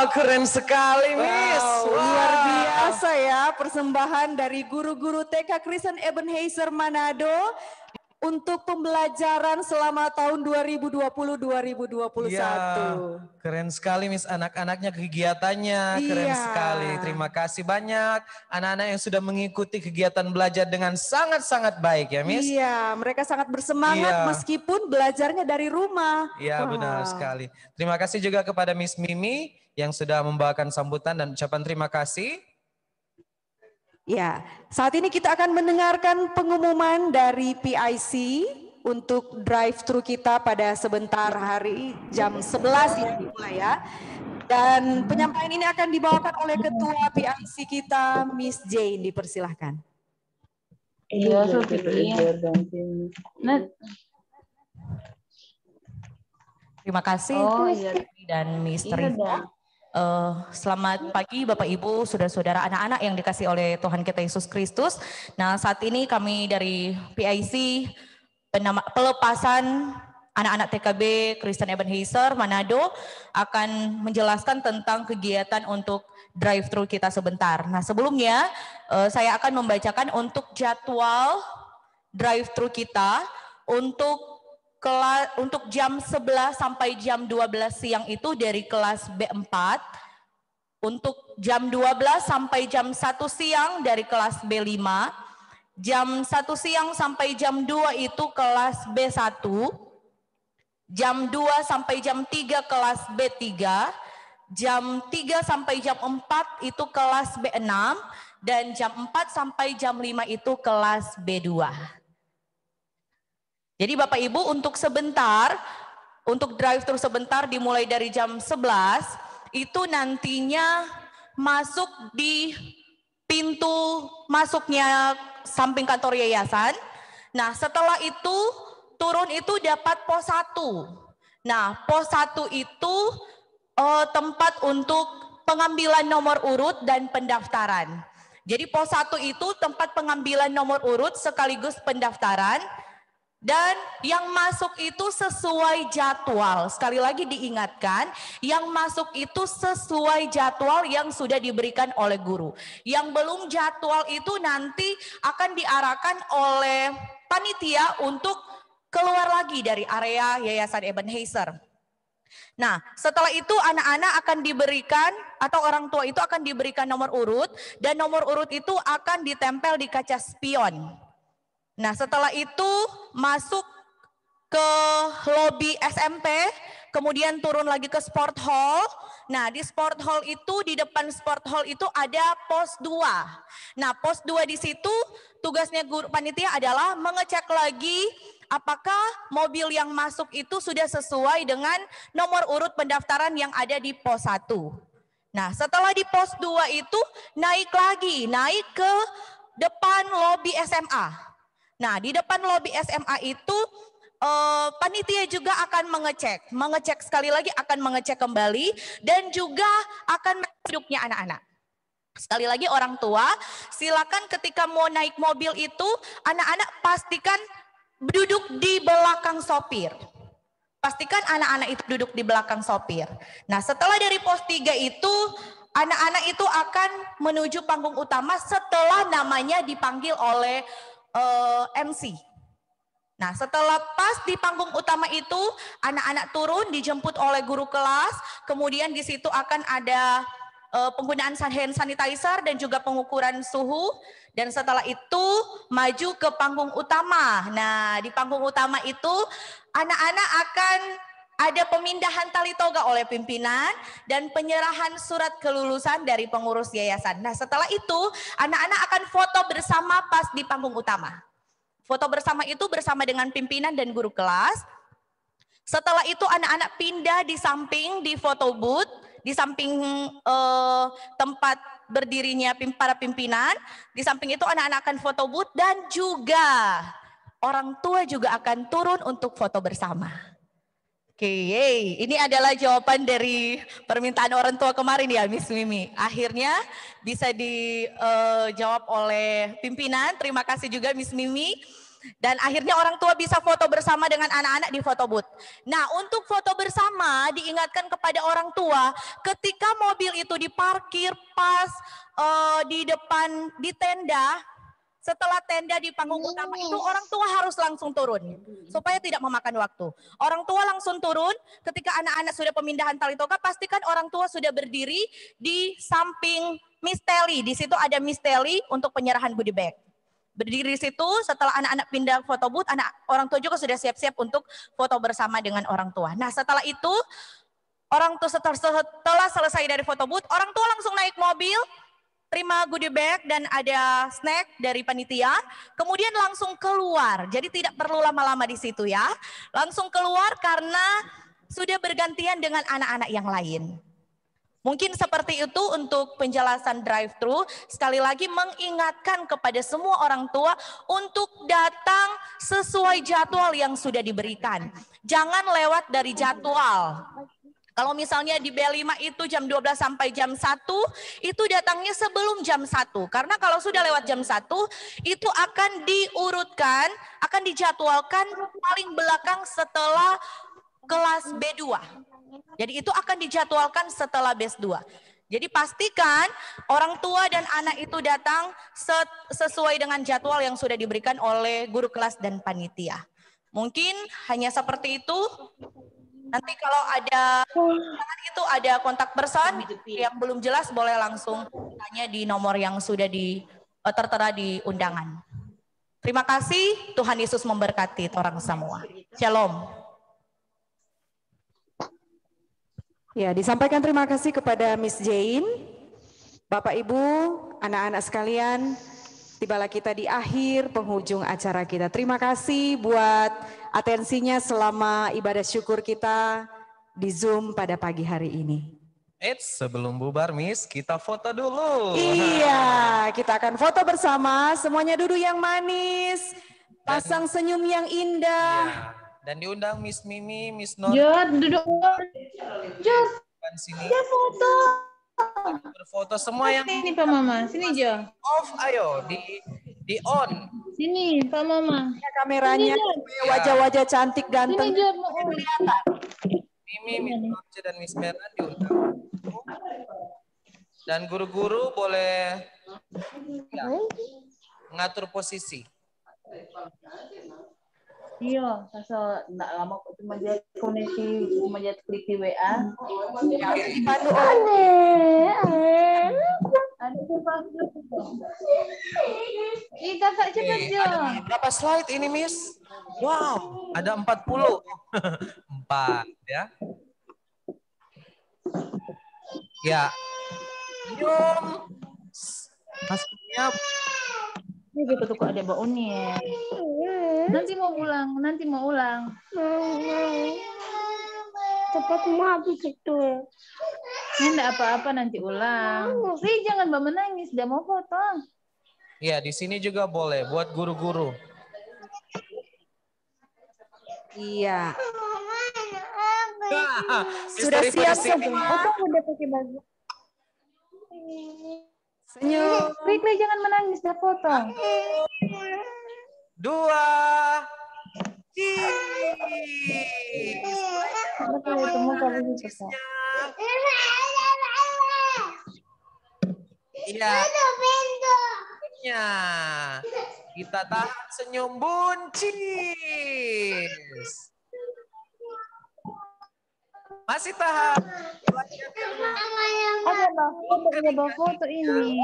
Wow, keren sekali, Miss. Wow, luar biasa ya persembahan dari guru-guru TK Kristen Ebenezer Manado untuk pembelajaran selama tahun 2020-2021. Ya, keren sekali Miss, anak-anaknya kegiatannya keren Iya. sekali. Terima kasih banyak anak-anak yang sudah mengikuti kegiatan belajar dengan sangat-sangat baik ya Miss. Iya, mereka sangat bersemangat Iya. meskipun belajarnya dari rumah. Ya, benar sekali. Terima kasih juga kepada Miss Mimi yang sudah membawakan sambutan dan ucapan terima kasih. Ya, saat ini kita akan mendengarkan pengumuman dari PIC untuk drive-thru kita pada sebentar hari jam 11 ini dimulai ya. Dan penyampaian ini akan dibawakan oleh Ketua PIC kita, Miss Jane, dipersilahkan. Iya, Terima kasih dan Mr. Rivo. Selamat pagi Bapak Ibu, saudara-saudara, anak-anak yang dikasih oleh Tuhan kita Yesus Kristus. Nah, saat ini kami dari PIC pelepasan anak-anak TKB Kristen Ebenezer Manado akan menjelaskan tentang kegiatan untuk drive-thru kita sebentar. Nah, sebelumnya saya akan membacakan untuk jadwal drive-thru kita untuk jam 11 sampai jam 12 siang itu dari kelas B4. Untuk jam 12 sampai jam 1 siang dari kelas B5. Jam 1 siang sampai jam 2 itu kelas B1. Jam 2 sampai jam 3 kelas B3. Jam 3 sampai jam 4 itu kelas B6. Dan jam 4 sampai jam 5 itu kelas B2. Jadi Bapak Ibu untuk sebentar, untuk drive-thru sebentar dimulai dari jam 11, itu nantinya masuk di pintu masuknya samping kantor yayasan. Nah setelah itu turun itu dapat pos 1. Nah pos 1 itu tempat untuk pengambilan nomor urut dan pendaftaran. Jadi pos 1 itu tempat pengambilan nomor urut sekaligus pendaftaran. Dan yang masuk itu sesuai jadwal. Sekali lagi diingatkan, yang masuk itu sesuai jadwal yang sudah diberikan oleh guru. Yang belum jadwal itu nanti akan diarahkan oleh panitia untuk keluar lagi dari area Yayasan Ebenezer. Nah, setelah itu anak-anak akan diberikan atau orang tua itu akan diberikan nomor urut dan nomor urut itu akan ditempel di kaca spion. Nah setelah itu masuk ke lobi SMP, kemudian turun lagi ke sport hall. Nah di sport hall itu, di depan sport hall itu ada pos 2. Nah pos 2 di situ tugasnya guru panitia adalah mengecek lagi apakah mobil yang masuk itu sudah sesuai dengan nomor urut pendaftaran yang ada di pos 1. Nah setelah di pos 2 itu naik ke depan lobi SMA. Nah, di depan lobi SMA itu panitia juga akan mengecek sekali lagi akan mengecek kembali dan juga akan duduknya anak-anak. Sekali lagi orang tua, silakan ketika mau naik mobil itu anak-anak pastikan duduk di belakang sopir. Pastikan anak-anak itu duduk di belakang sopir. Nah, setelah dari pos 3 itu anak-anak itu akan menuju panggung utama setelah namanya dipanggil oleh MC. Nah setelah pas di panggung utama itu anak-anak turun dijemput oleh guru kelas, kemudian di situ akan ada penggunaan hand sanitizer dan juga pengukuran suhu, dan setelah itu maju ke panggung utama. Nah di panggung utama itu anak-anak akan ada pemindahan tali toga oleh pimpinan dan penyerahan surat kelulusan dari pengurus yayasan. Nah setelah itu anak-anak akan foto bersama pas di panggung utama. Foto bersama itu bersama dengan pimpinan dan guru kelas. Setelah itu anak-anak pindah di samping di photo booth, di samping tempat berdirinya para pimpinan. Di samping itu anak-anak akan foto booth dan juga orang tua juga akan turun untuk foto bersama. Oke, ini adalah jawaban dari permintaan orang tua kemarin ya, Miss Mimi. Akhirnya bisa dijawab oleh pimpinan. Terima kasih juga Miss Mimi. Dan akhirnya orang tua bisa foto bersama dengan anak-anak di foto booth. Nah, untuk foto bersama diingatkan kepada orang tua ketika mobil itu diparkir pas di depan di tenda. Setelah tenda di panggung utama itu orang tua harus langsung turun supaya tidak memakan waktu. Orang tua langsung turun ketika anak-anak sudah pemindahan tali toga, pastikan orang tua sudah berdiri di samping Miss Telly. Di situ ada Miss Telly untuk penyerahan goodie bag. Berdiri di situ, setelah anak-anak pindah foto booth, orang tua juga sudah siap-siap untuk foto bersama dengan orang tua. Nah, setelah itu orang tua setelah selesai dari foto booth, orang tua langsung naik mobil, terima goodie bag dan ada snack dari panitia, kemudian langsung keluar. Jadi tidak perlu lama-lama di situ ya. Langsung keluar karena sudah bergantian dengan anak-anak yang lain. Mungkin seperti itu untuk penjelasan drive-thru. Sekali lagi mengingatkan kepada semua orang tua untuk datang sesuai jadwal yang sudah diberikan. Jangan lewat dari jadwal. Kalau misalnya di B5 itu jam 12 sampai jam 1, itu datangnya sebelum jam 1. Karena kalau sudah lewat jam 1, itu akan diurutkan, akan dijadwalkan paling belakang setelah kelas B2. Jadi itu akan dijadwalkan setelah B2. Jadi pastikan orang tua dan anak itu datang sesuai dengan jadwal yang sudah diberikan oleh guru kelas dan panitia. Mungkin hanya seperti itu. Nanti kalau ada itu ada kontak person yang belum jelas boleh langsung tanya di nomor yang sudah tertera di undangan. Terima kasih, Tuhan Yesus memberkati orang semua. Shalom. Ya, disampaikan terima kasih kepada Miss Jane. Bapak Ibu, anak-anak sekalian, tibalah kita di akhir penghujung acara kita. Terima kasih buat atensinya selama ibadah syukur kita di Zoom pada pagi hari ini. Sebelum bubar, Miss, kita foto dulu. Iya, kita akan foto bersama. Semuanya duduk yang manis, pasang senyum yang indah. Ya. Dan diundang Miss Mimi, Miss Nor. Duduk. Sini. Foto. Berfoto semua yang sini Pak Mama, sini Jo. Off, ayo di on. Sini Pak Mama. Ya, kameranya wajah-wajah cantik ganteng. Sini Jo, kelihatan. Mimi, Miss Norce dan Miss Merna diundang. Dan guru-guru boleh ya, mengatur posisi. Iya, pasal enggak lama cuma jadi koneksi, cuma jadi klik di WA. Dipandu Ih, kakak cepat Jo. Ada berapa slide ini, Miss? Wow, ada 40. 4 ya. Ya. Yum. Maksudnya Ini gitu tuh kok ada Mbak Uni ya. Nanti mau ulang. Cepat mau habis itu. Ini enggak apa-apa nanti ulang. Ri, jangan Mbak menangis, udah mau foto. ya, di sini juga boleh buat guru-guru. Iya. Sudah siap semua. Aku udah pakai baju. Senyum. Ri, jangan menangis, udah foto. 2. Iya. Ya. Kita tahan senyum buncis. Masih tahan. Ada foto ini.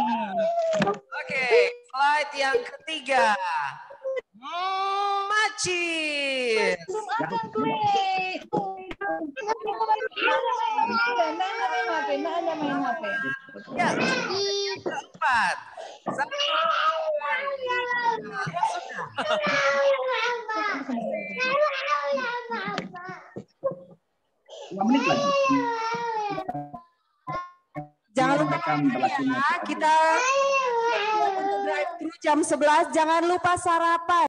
Oke, slide yang ketiga. Macis. Belum akan klik. Ada main HP. Ya, keempat. Jangan lupa ya, kita untuk drive-thru jam 11, jangan lupa sarapan.